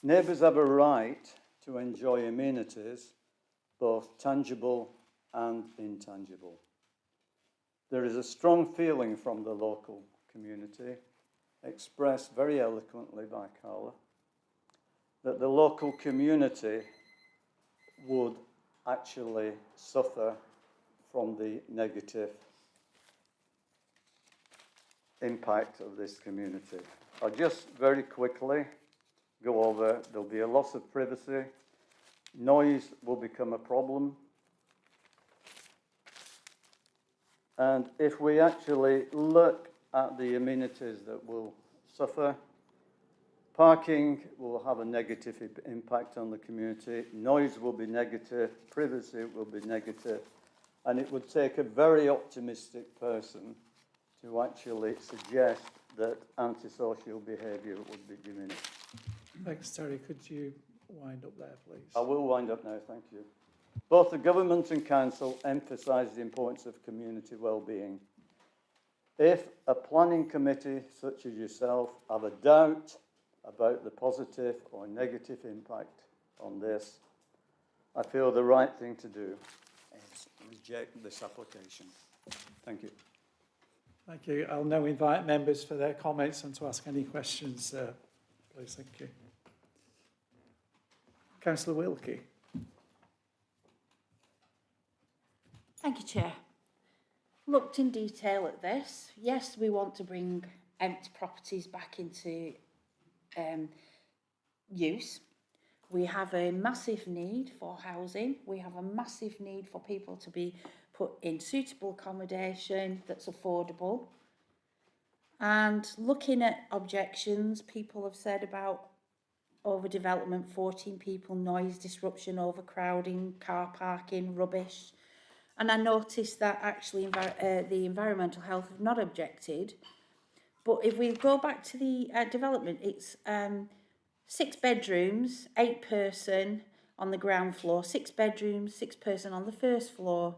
S20: Neighbours have a right to enjoy amenities, both tangible and intangible. There is a strong feeling from the local community, expressed very eloquently by Carla, that the local community would actually suffer from the negative impact of this community. I'll just very quickly go over, there'll be a loss of privacy, noise will become a problem, and if we actually look at the amenities that will suffer, parking will have a negative impact on the community, noise will be negative, privacy will be negative, and it would take a very optimistic person to actually suggest that antisocial behaviour would be diminished.
S1: Thanks, Terry. Could you wind up there, please?
S20: I will wind up now, thank you. Both the government and council emphasise the importance of community well-being. If a planning committee such as yourself have a doubt about the positive or negative impact on this, I feel the right thing to do is reject this application. Thank you.
S1: Thank you. I'll now invite members for their comments and to ask any questions. Please, thank you. Councillor Wilkie.
S7: Thank you, Chair. Looked in detail at this. Yes, we want to bring empty properties back into use. We have a massive need for housing. We have a massive need for people to be put in suitable accommodation that's affordable. And looking at objections, people have said about overdevelopment, 14 people, noise disruption, overcrowding, car parking, rubbish. And I noticed that actually the environmental health have not objected. But if we go back to the development, it's 6 bedrooms, 8 person on the ground floor, 6 bedrooms, 6 person on the first floor.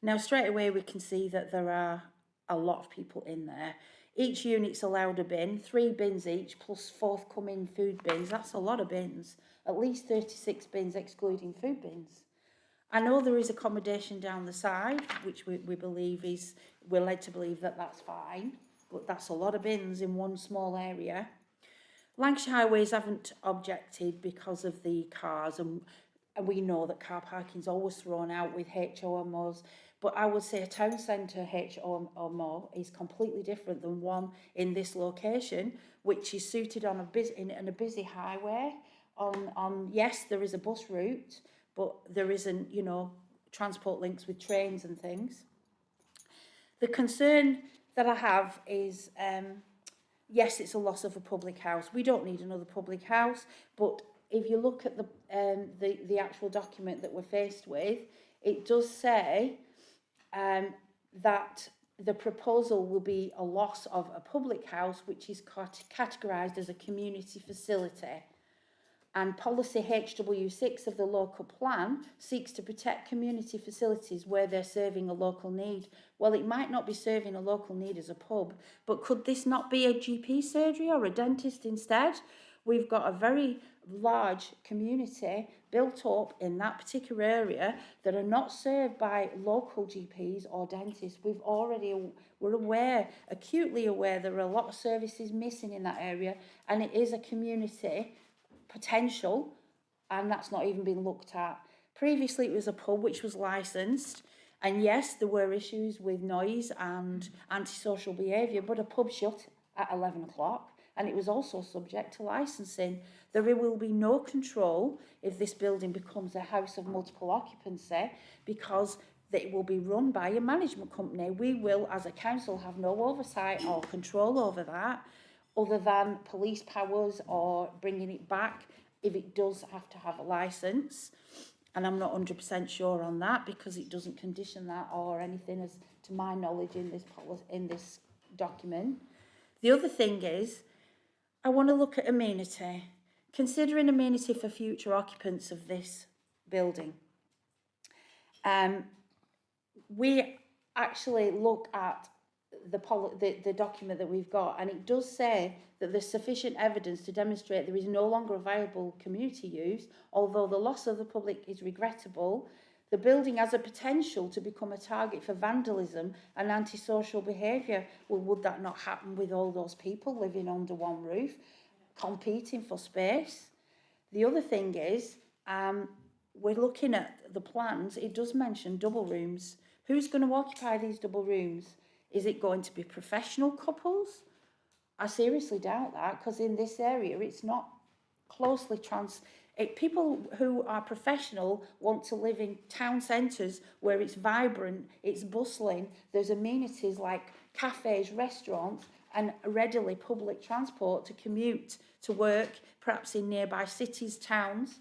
S7: Now, straight away, we can see that there are a lot of people in there. Each unit's allowed a bin, 3 bins each, plus forthcoming food bins. That's a lot of bins, at least 36 bins, excluding food bins. I know there is accommodation down the side, which we believe is, we're led to believe that that's fine, but that's a lot of bins in one small area. Lancashire Highways haven't objected because of the cars, and we know that car parking's always thrown out with HOMOs, but I would say a town centre HOMO is completely different than one in this location, which is suited on a busy highway. Yes, there is a bus route, but there isn't, transport links with trains and things. The concern that I have is, yes, it's a loss of a public house. We don't need another public house, but if you look at the actual document that we're faced with, it does say that the proposal will be a loss of a public house, which is categorised as a community facility. And policy HW6 of the local plan seeks to protect community facilities where they're serving a local need. Well, it might not be serving a local need as a pub, but could this not be a GP surgery or a dentist instead? We've got a very large community built up in that particular area that are not served by local GPs or dentists. We're aware, acutely aware, there are a lot of services missing in that area, and it is a community potential, and that's not even been looked at. Previously, it was a pub which was licensed, and yes, there were issues with noise and antisocial behaviour, but a pub shut at 11 o'clock, and it was also subject to licensing. There will be no control if this building becomes a house of multiple occupancy, because it will be run by a management company. We will, as a council, have no oversight or control over that, other than police powers or bringing it back if it does have to have a licence. and I'm not 100% sure on that because it doesn't condition that or anything as to my knowledge in this document. The other thing is, I want to look at amenity, considering amenity for future occupants of this building. We actually look at the document that we've got, and it does say that there's sufficient evidence to demonstrate there is no longer a viable community use, although the loss of the public is regrettable. The building has a potential to become a target for vandalism and antisocial behaviour. Well, would that not happen with all those people living under one roof, competing for space? The other thing is, we're looking at the plans. It does mention double rooms. Who's going to occupy these double rooms? Is it going to be professional couples? I seriously doubt that, because in this area it's not closely people who are professional want to live in town centres where it's vibrant, it's bustling, there's amenities like cafes, restaurants, and readily public transport to commute to work, perhaps in nearby cities, towns.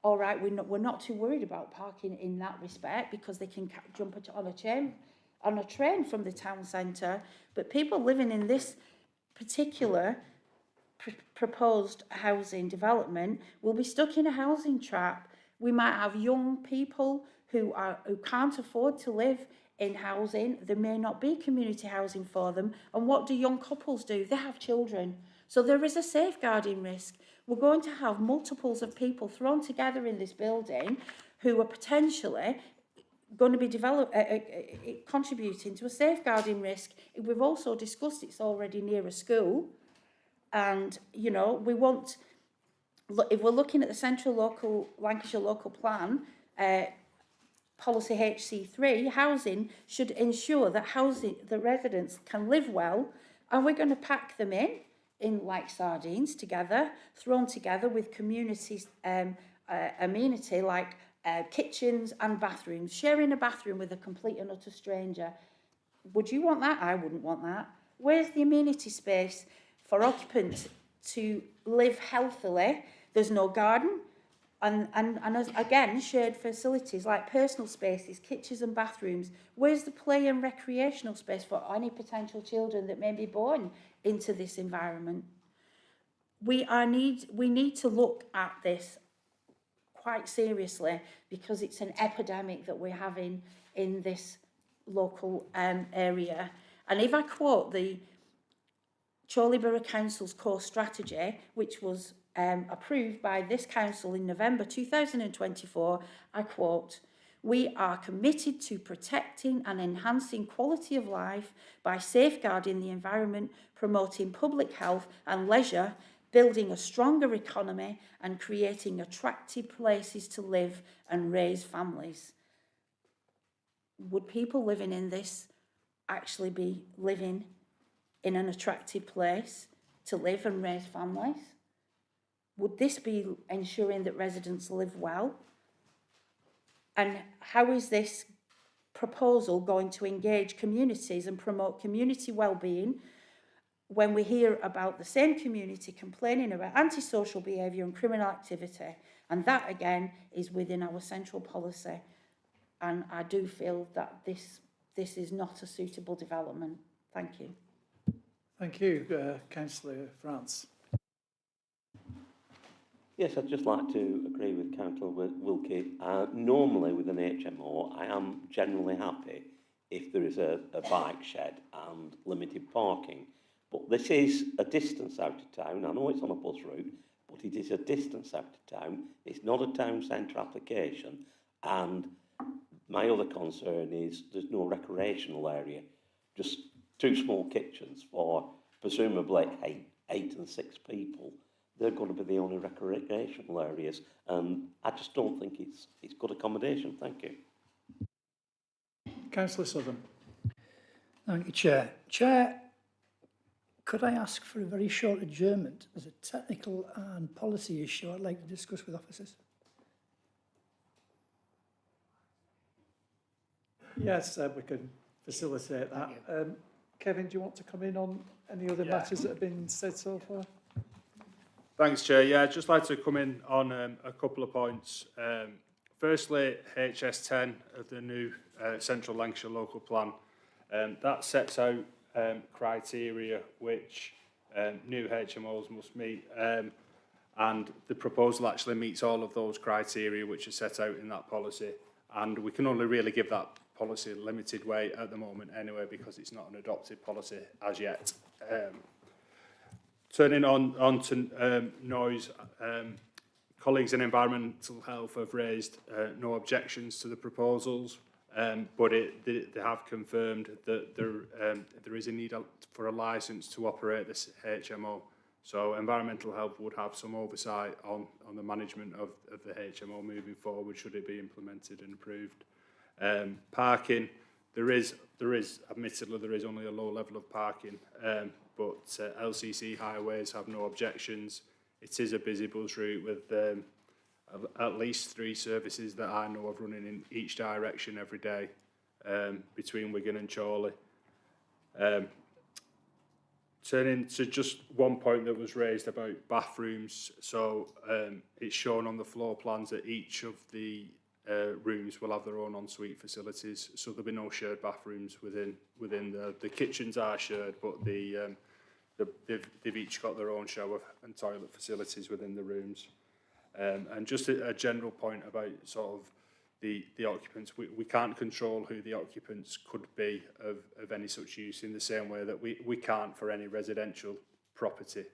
S7: All right, we're not too worried about parking in that respect because they can jump on a train from the town centre. But people living in this particular proposed housing development will be stuck in a housing trap. We might have young people who can't afford to live in housing. There may not be community housing for them. And what do young couples do? They have children. So there is a safeguarding risk. We're going to have multiples of people thrown together in this building who are potentially going to be contributing to a safeguarding risk. We've also discussed it's already near a school. And, you know, if we're looking at the Lancashire local plan, policy HC3, housing should ensure that the residents can live well, and we're going to pack them in like sardines together, thrown together with community amenity like kitchens and bathrooms, sharing a bathroom with a complete and utter stranger. Would you want that? I wouldn't want that. Where's the amenity space for occupants to live healthily? There's no garden. And again, shared facilities like personal spaces, kitchens and bathrooms. Where's the play and recreational space for any potential children that may be born into this environment? We need to look at this quite seriously because it's an epidemic that we're having in this local area. And if I quote the Chorley Borough Council's core strategy, which was approved by this council in November 2024, I quote, "We are committed to protecting and enhancing quality of life by safeguarding the environment, promoting public health and leisure, building a stronger economy and creating attractive places to live and raise families." Would people living in this actually be living in an attractive place to live and raise families? Would this be ensuring that residents live well? And how is this proposal going to engage communities and promote community well-being when we hear about the same community complaining about antisocial behaviour and criminal activity? And that, again, is within our central policy. And I do feel that this is not a suitable development. Thank you.
S1: Thank you, Councillor France.
S5: Yes, I'd just like to agree with Councillor Wilkie. Normally with an HMO, I am generally happy if there is a bike shed and limited parking. But this is a distance out of town. I know it's on a bus route, but it is a distance out of town. It's not a town centre application. And my other concern is there's no recreational area, just 2 small kitchens for presumably 8 and 6 people. They're going to be the only recreational areas, and I just don't think it's good accommodation. Thank you.
S1: Councillor Southern.
S11: Thank you, Chair. Chair, could I ask for a very short adjournment? There's a technical and policy issue I'd like to discuss with officers.
S1: Yes, we can facilitate that. Kevin, do you want to come in on any other matters that have been said so far?
S10: Thanks, Chair. Yeah, I'd just like to come in on a couple of points. firstly, HS10 of the new Central Lancashire Local Plan. That sets out criteria which new HMOs must meet, and the proposal actually meets all of those criteria which are set out in that policy, and we can only really give that policy a limited weight at the moment anyway, because it's not an adopted policy as yet. Turning on to noise, colleagues in environmental health have raised no objections to the proposals, but they have confirmed that there is a need for a licence to operate this HMO. So environmental health would have some oversight on the management of the HMO moving forward, should it be implemented and approved. Parking, there is admittedly there is only a low level of parking, but LCC highways have no objections. It is a busy bus route with at least 3 services that I know of running in each direction every day between Wigan and Chorley. Turning to just one point that was raised about bathrooms, so it's shown on the floor plans that each of the rooms will have their own ensuite facilities, so there'll be no shared bathrooms within the kitchens are shared, but they've each got their own shower and toilet facilities within the rooms. And just a general point about sort of the occupants, we can't control who the occupants could be of any such use, in the same way that we can't for any residential property.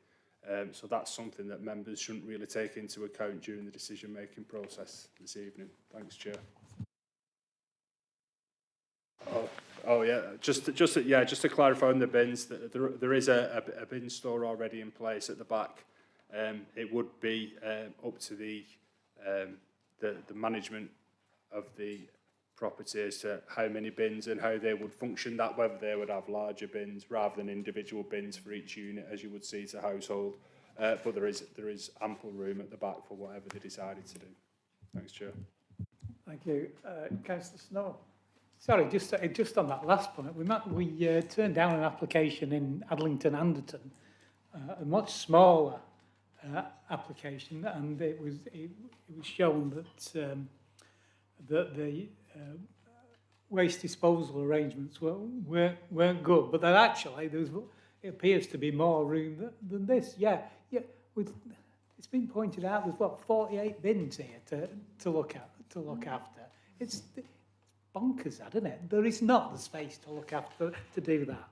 S10: So that's something that members shouldn't really take into account during the decision-making process this evening. Thanks, Chair. Oh yeah, just to clarify on the bins, there is a bin store already in place at the back. It would be up to the management of the property as to how many bins and how they would function that, whether they would have larger bins rather than individual bins for each unit, as you would see to household. But there is ample room at the back for whatever they decided to do. Thanks, Chair. Thank you.
S18: Councillor Snow. Sorry, just on that last point, we turned down an application in Adlington Anderton, a much smaller application, and it was shown that the waste disposal arrangements weren't good, but that actually it appears to be more room than this. Yeah. It's been pointed out there's 48 bins here to look after. It's bonkers, that, isn't it? There is not the space to look after to do that.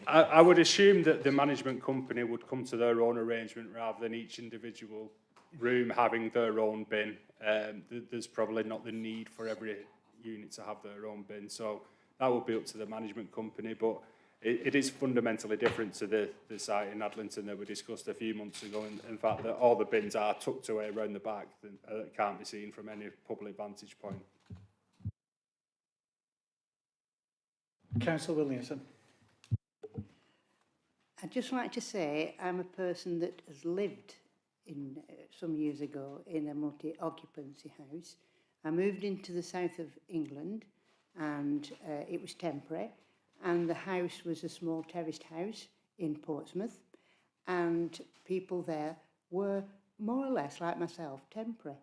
S10: I would assume that the management company would come to their own arrangement rather than each individual room having their own bin. There's probably not the need for every unit to have their own bin, so that would be up to the management company. But it is fundamentally different to the site in Adlington that we discussed a few months ago. In fact, that all the bins are tucked away around the back that can't be seen from any public vantage point.
S1: Councillor Williamson.
S14: I'd just like to say I'm a person that has lived in some years ago in a multi-occupancy house. I moved into the south of England, and it was temporary, and the house was a small terraced house in Portsmouth, and people there were more or less like myself, temporary.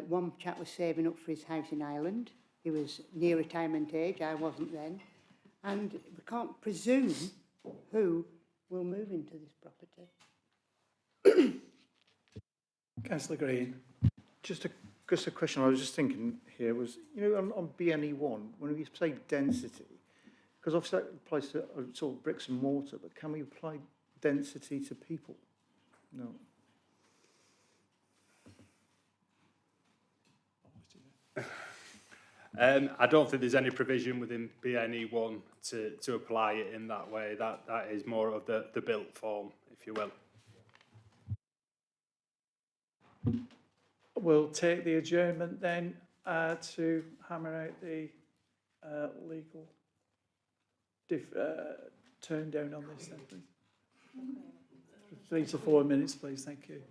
S14: One chap was saving up for his house in Ireland. He was near retirement age, I wasn't then, and we can't presume who will move into this property.
S1: Councillor Green.
S6: Just a question I was just thinking here was, on BNE1, when we say density, because obviously that applies to sort of bricks and mortar, but can we apply density to people? No.
S10: I don't think there's any provision within BNE1 to apply it in that way. That is more of the built form, if you will.
S1: We'll take the adjournment then to hammer out the legal turn down on this then, please. 3 to 4 minutes, please. Thank you.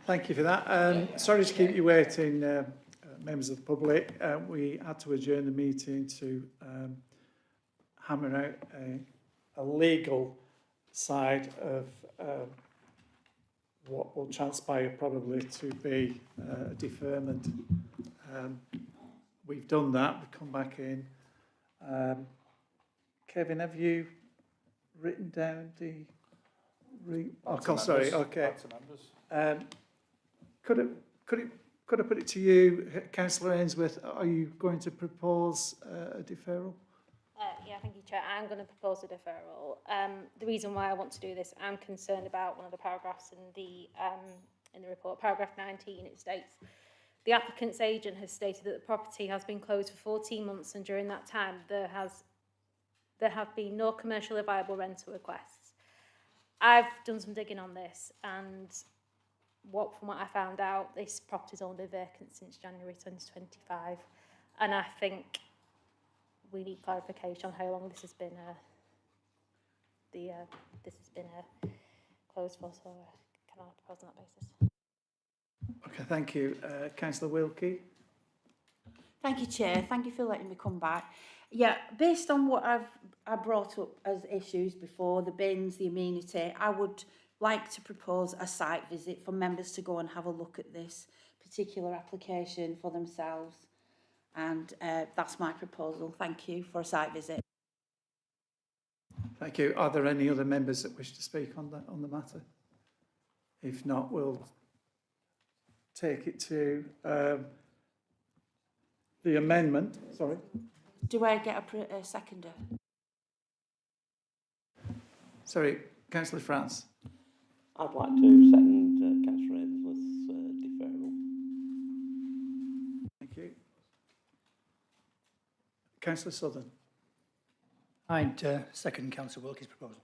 S1: Thank you for that. Sorry to keep you waiting, members of the public. We had to adjourn the meeting to hammer out a legal side of what will transpire probably to be a deferment. We've done that. We've come back in. Kevin, have you written down the... sorry, okay. Could I put it to you, Councillor Ainsworth, are you going to propose a deferral?
S19: Yeah, thank you, Chair. I'm going to propose a deferral. The reason why I want to do this, I'm concerned about one of the paragraphs in the report, paragraph 19. It states, the applicant's agent has stated that the property has been closed for 14 months and during that time there have been no commercially viable rental requests. I've done some digging on this, and from what I found out, this property's only been vacant since January 2025, and I think we need clarification on how long this has been closed for. So can I propose on that basis?
S1: Okay, thank you. Councillor Wilkie?
S7: Thank you, Chair. Thank you for letting me come back. Yeah, based on what I brought up as issues before, the bins, the amenity, I would like to propose a site visit for members to go and have a look at this particular application for themselves. And that's my proposal. Thank you for a site visit.
S1: Thank you. Are there any other members that wish to speak on the matter? If not, we'll take it to the amendment. Sorry.
S7: Do I get a seconder?
S1: Sorry, Councillor France.
S5: I'd like to second Councillor Ainsworth's deferral.
S1: Thank you. Councillor Southern.
S11: I'd second Councillor Wilkie's proposal.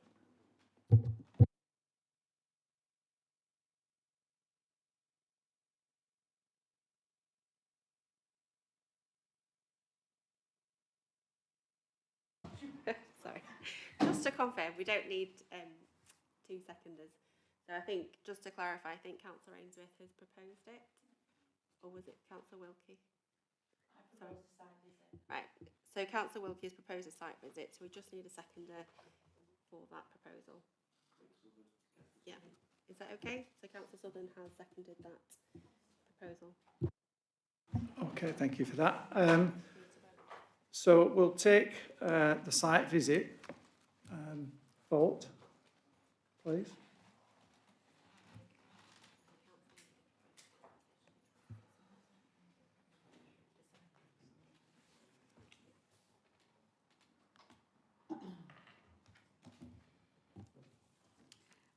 S8: Sorry. Just to confirm, we don't need two seconders. So I think, just to clarify, I think Councillor Ainsworth has proposed it. Or was it Councillor Wilkie? Sorry. Right. So Councillor Wilkie has proposed a site visit, so we just need a seconder for that proposal. Yeah. Is that okay? So Councillor Southern has seconded that proposal.
S1: Okay, thank you for that. So we'll take the site visit vote, please.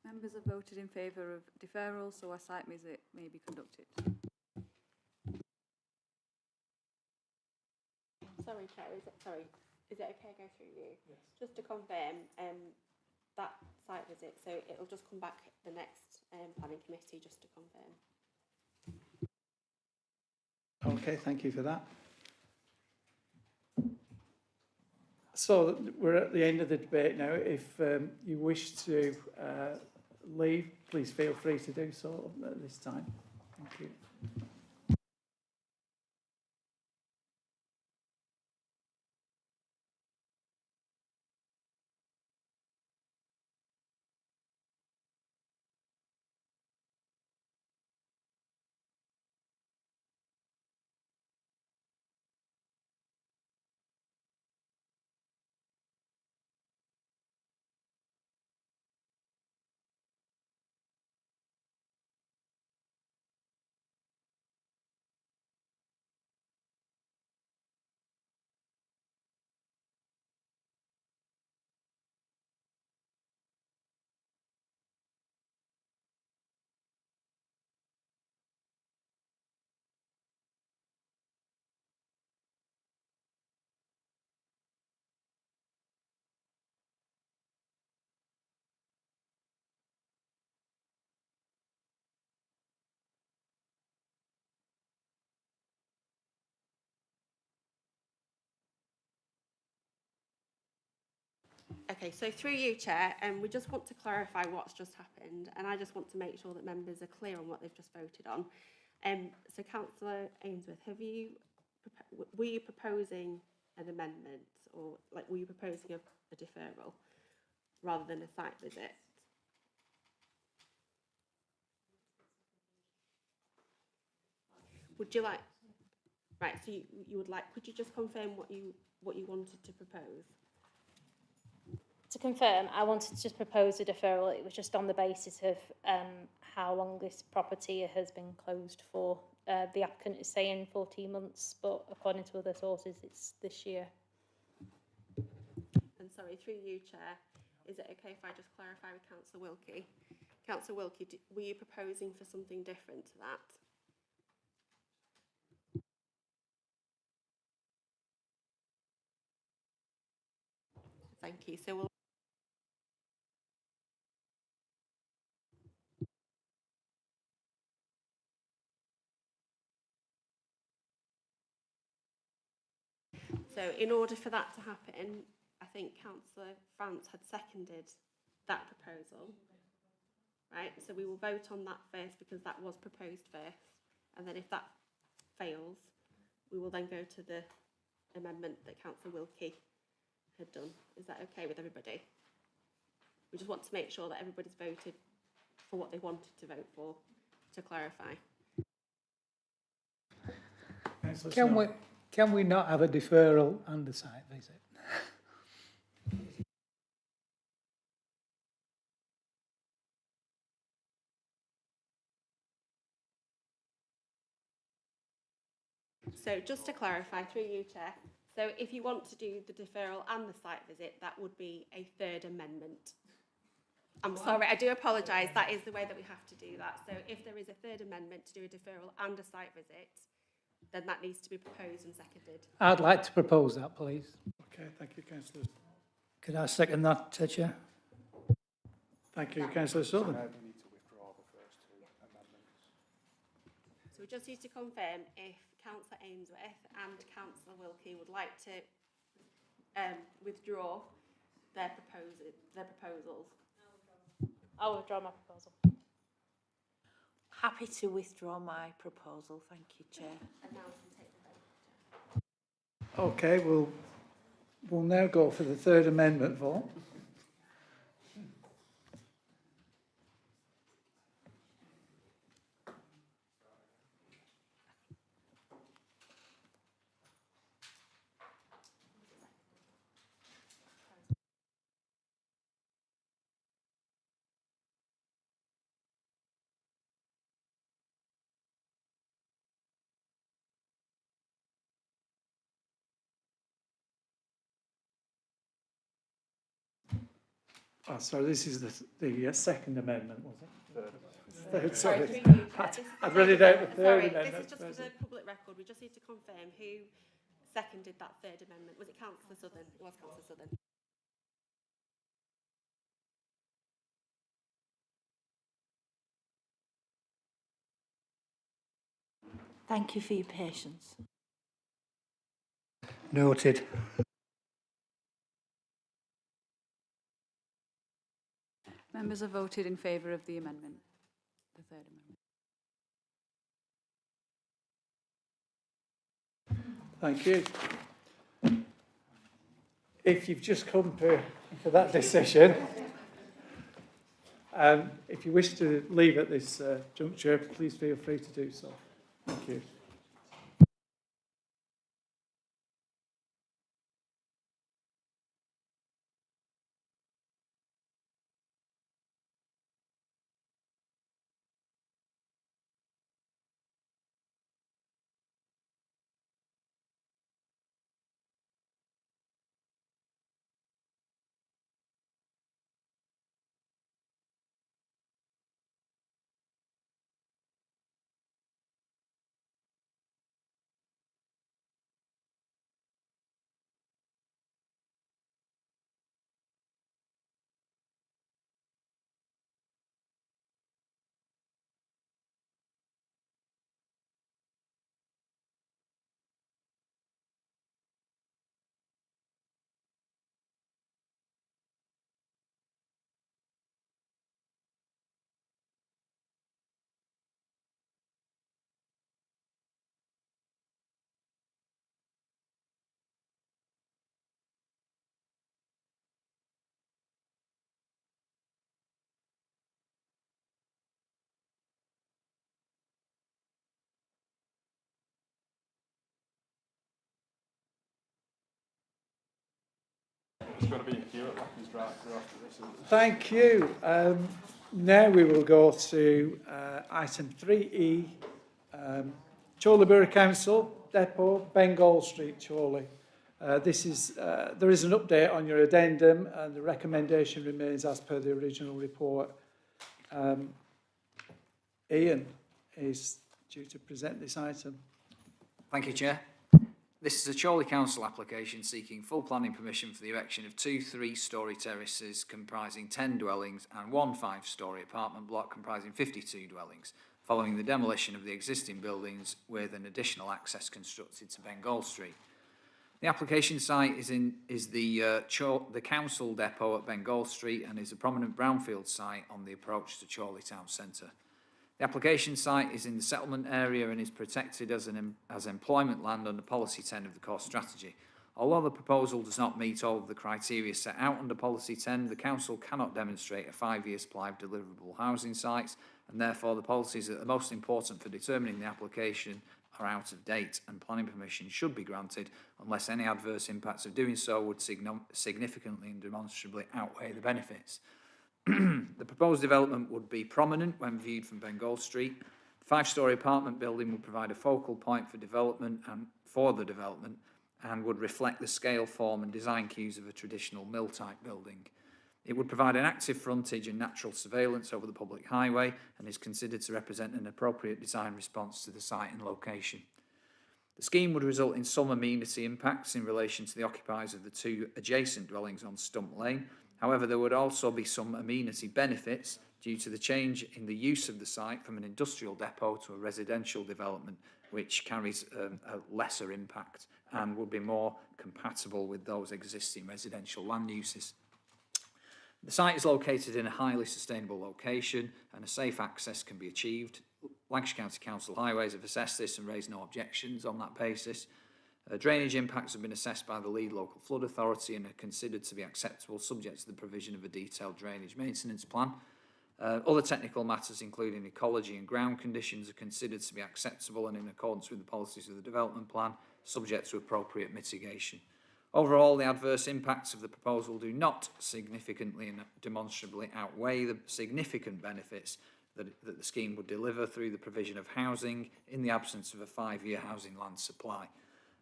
S15: Members have voted in favour of deferral, so a site visit may be conducted.
S8: Sorry, Chair, is it okay to go through you? Yes. Just to confirm, that site visit, so it'll just come back the next planning committee, just to confirm.
S1: Okay, thank you for that. So we're at the end of the debate now. If you wish to leave, please feel free to do so at this time. Thank you.
S8: Okay, so through you, Chair, we just want to clarify what's just happened, and I just want to make sure that members are clear on what they've just voted on. So, Councillor Ainsworth, were you proposing an amendment, or like were you proposing a deferral rather than a site visit? Would you like? Right. So you would like? Could you just confirm what you wanted to propose?
S19: To confirm, I wanted to just propose a deferral. It was just on the basis of how long this property has been closed for. The applicant is saying 14 months, but according to other sources, it's this year.
S8: And sorry, through you, Chair, is it okay if I just clarify with Councillor Wilkie? Councillor Wilkie, were you proposing for something different to that? Thank you. So we'll in order for that to happen, I think Councillor France had seconded that proposal. Right, so we will vote on that first because that was proposed first, and then if that fails, we will then go to the amendment that Councillor Wilkie had done. Is that okay with everybody? We just want to make sure that everybody's voted for what they wanted to vote for, to clarify.
S18: Can we not have a deferral and a site visit?
S8: So just to clarify, through you, Chair, so if you want to do the deferral and the site visit, that would be a third amendment. I'm sorry, I do apologise, that is the way that we have to do that. So if there is a third amendment to do a deferral and a site visit, then that needs to be proposed and seconded.
S18: I'd like to propose that, please.
S1: Okay, thank you, Councillor.
S11: Could I second that, Chair?
S1: Thank you, Councillor Sutherland.
S10: We need to withdraw the first two amendments.
S8: So we just need to confirm if Councillor Ainsworth and Councillor Wilkie would like to withdraw their proposals.
S19: I'll withdraw my proposal.
S7: Happy to withdraw my proposal. Thank you, Chair.
S8: And now we can take the vote.
S1: Okay, we'll now go for the third amendment vote. Oh, sorry, this is the second amendment, was it? Third, sorry. I'd read it out the third amendment.
S8: This is just for the public record. We just need to confirm who seconded that third amendment. Was it Councillor Southern? It was Councillor Southern.
S7: Thank you for your patience.
S11: Noted.
S15: Members have voted in favour of the amendment, the third amendment.
S1: Thank you. If you've just come for that decision, if you wish to leave at this juncture, please feel free to do so. Thank you.
S10: It's going to be a queue at Lucky's drive-through after this, isn't it?
S1: Thank you. Now we will go to item 3E, Chorley Borough Council, Depot, Bengal Street, Chorley. There is an update on your addendum and the recommendation remains as per the original report. Ian is due to present this item.
S2: Thank you, Chair. This is a Chorley Council application seeking full planning permission for the erection of 2 3-storey terraces comprising 10 dwellings and 1 5-storey apartment block comprising 52 dwellings, following the demolition of the existing buildings with an additional access constructed to Bengal Street. The application site is the council depot at Bengal Street and is a prominent brownfield site on the approach to Chorley Town Centre. The application site is in the settlement area and is protected as employment land under Policy 10 of the core strategy. Although the proposal does not meet all of the criteria set out under Policy 10, the council cannot demonstrate a 5-year supply of deliverable housing sites, and therefore the policies that are most important for determining the application are out of date, and planning permission should be granted unless any adverse impacts of doing so would significantly and demonstrably outweigh the benefits. The proposed development would be prominent when viewed from Bengal Street. The 5-storey apartment building would provide a focal point for development and would reflect the scale, form and design cues of a traditional mill-type building. It would provide an active frontage and natural surveillance over the public highway and is considered to represent an appropriate design response to the site and location. The scheme would result in some amenity impacts in relation to the occupiers of the 2 adjacent dwellings on Stump Lane. However, there would also be some amenity benefits due to the change in the use of the site from an industrial depot to a residential development, which carries a lesser impact and would be more compatible with those existing residential land uses. The site is located in a highly sustainable location and a safe access can be achieved. Lancashire County Council Highways have assessed this and raised no objections on that basis. Drainage impacts have been assessed by the lead local flood authority and are considered to be acceptable subject to the provision of a detailed drainage maintenance plan. Other technical matters including ecology and ground conditions are considered to be acceptable and in accordance with the policies of the development plan, subject to appropriate mitigation. Overall, the adverse impacts of the proposal do not significantly and demonstrably outweigh the significant benefits that the scheme would deliver through the provision of housing in the absence of a 5-year housing land supply.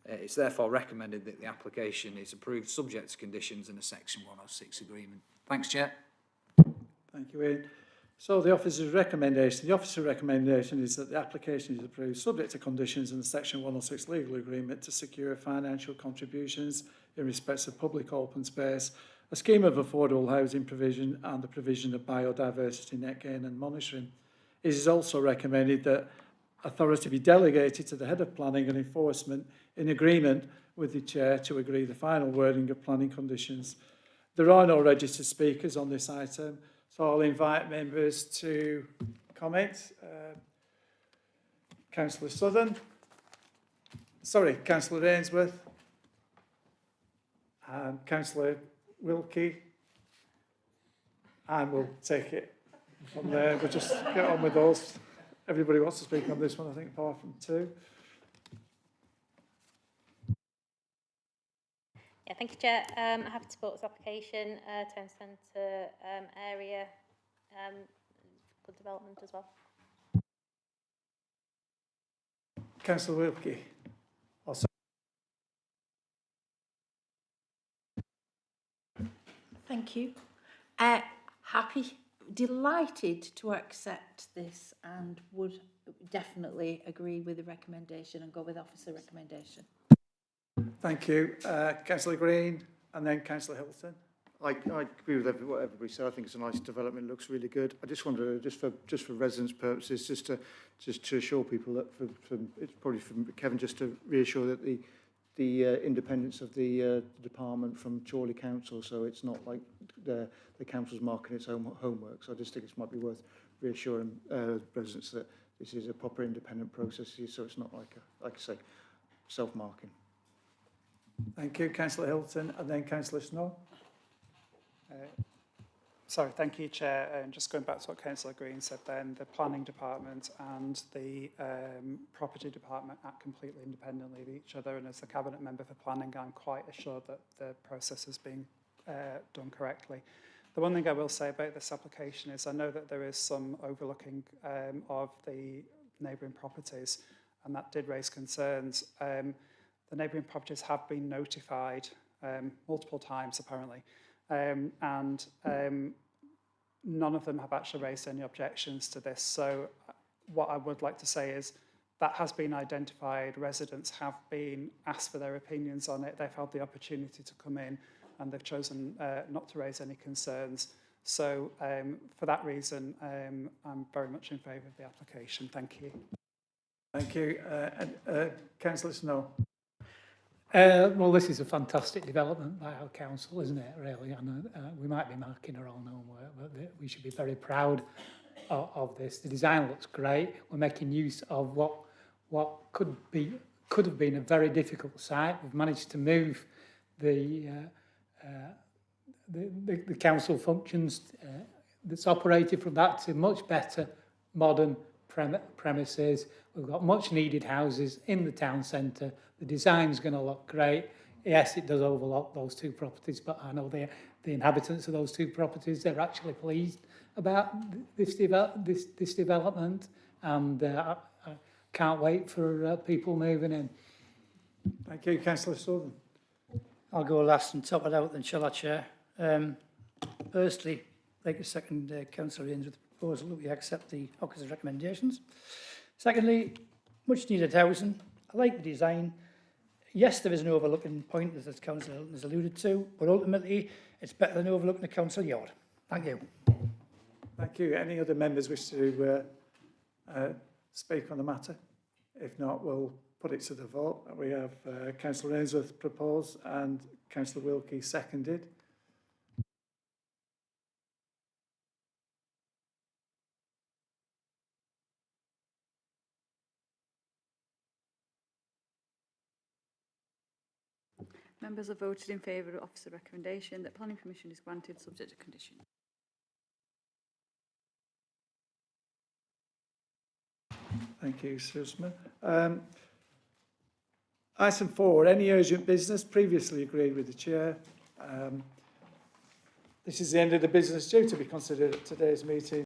S2: It's therefore recommended that the application is approved subject to conditions in a Section 106 agreement. Thanks, Chair.
S1: Thank you, Ian. So the officer's recommendation is that the application is approved subject to conditions in the Section 106 legal agreement to secure financial contributions in respect of public open space, a scheme of affordable housing provision and the provision of biodiversity net gain and monitoring. It is also recommended that authority be delegated to the head of planning and enforcement in agreement with the chair to agree the final wording of planning conditions. There are no registered speakers on this item, so I'll invite members to comment. Councillor Ainsworth, and Councillor Wilkie, and we'll take it from there. We'll just get on with those. Everybody wants to speak on this one, I think, apart from 2.
S19: Yeah, thank you, Chair. I'm happy to support this application, town centre area, good development as well.
S1: Councillor Wilkie.
S7: Thank you. Happy, delighted to accept this and would definitely agree with the recommendation and go with officer recommendation.
S1: Thank you. Councillor Green and then Councillor Hilton.
S6: I agree with what everybody said. I think it's a nice development. It looks really good. I just wonder, just for residents' purposes, just to assure people that it's probably from Kevin, just to reassure that the independence of the department from Chorley Council, so it's not like the council's marking its own homework. So I just think it might be worth reassuring residents that this is a proper independent process, so it's not like I say, self-marking.
S1: Thank you, Councillor Hilton, and then Councillor Snow.
S9: Sorry, thank you, Chair. And just going back to what Councillor Green said then, the planning department and the property department act completely independently of each other. And as a cabinet member for planning, I'm quite assured that the process has been done correctly. The one thing I will say about this application is I know that there is some overlooking of the neighbouring properties, and that did raise concerns. The neighbouring properties have been notified multiple times, apparently, and none of them have actually raised any objections to this. So what I would like to say is that has been identified. Residents have been asked for their opinions on it. They've had the opportunity to come in, and they've chosen not to raise any concerns. So for that reason, I'm very much in favour of the application. Thank you.
S1: Thank you. Councillor Snow.
S18: Well, this is a fantastic development by our council, isn't it, really? And we might be marking our own homework, but we should be very proud of this. The design looks great. We're making use of what could have been a very difficult site. We've managed to move the council functions that's operated from that to much better modern premises. We've got much needed houses in the town centre. The design's going to look great. Yes, it does overlook those two properties, but I know the inhabitants of those two properties, they're actually pleased about this development, and I can't wait for people moving in.
S1: Thank you, Councillor Southern.
S11: I'll go last and top it out then, shall I, Chair? Firstly, I'd like to second Councillor Ainsworth's proposal that we accept the officer's recommendations. Secondly, much needed housing. I like the design. Yes, there is an overlooking point, as Councillor Hilton has alluded to, but ultimately it's better than overlooking the council yard. Thank you.
S1: Thank you. Any other members wish to speak on the matter? If not, we'll put it to the vote. We have Councillor Ainsworth proposed and Councillor Wilkie seconded.
S15: Members have voted in favour of officer recommendation that planning permission is granted subject to condition.
S1: Thank you, Susan. Item 4, any urgent business previously agreed with the Chair. This is the end of the business due to be considered at today's meeting.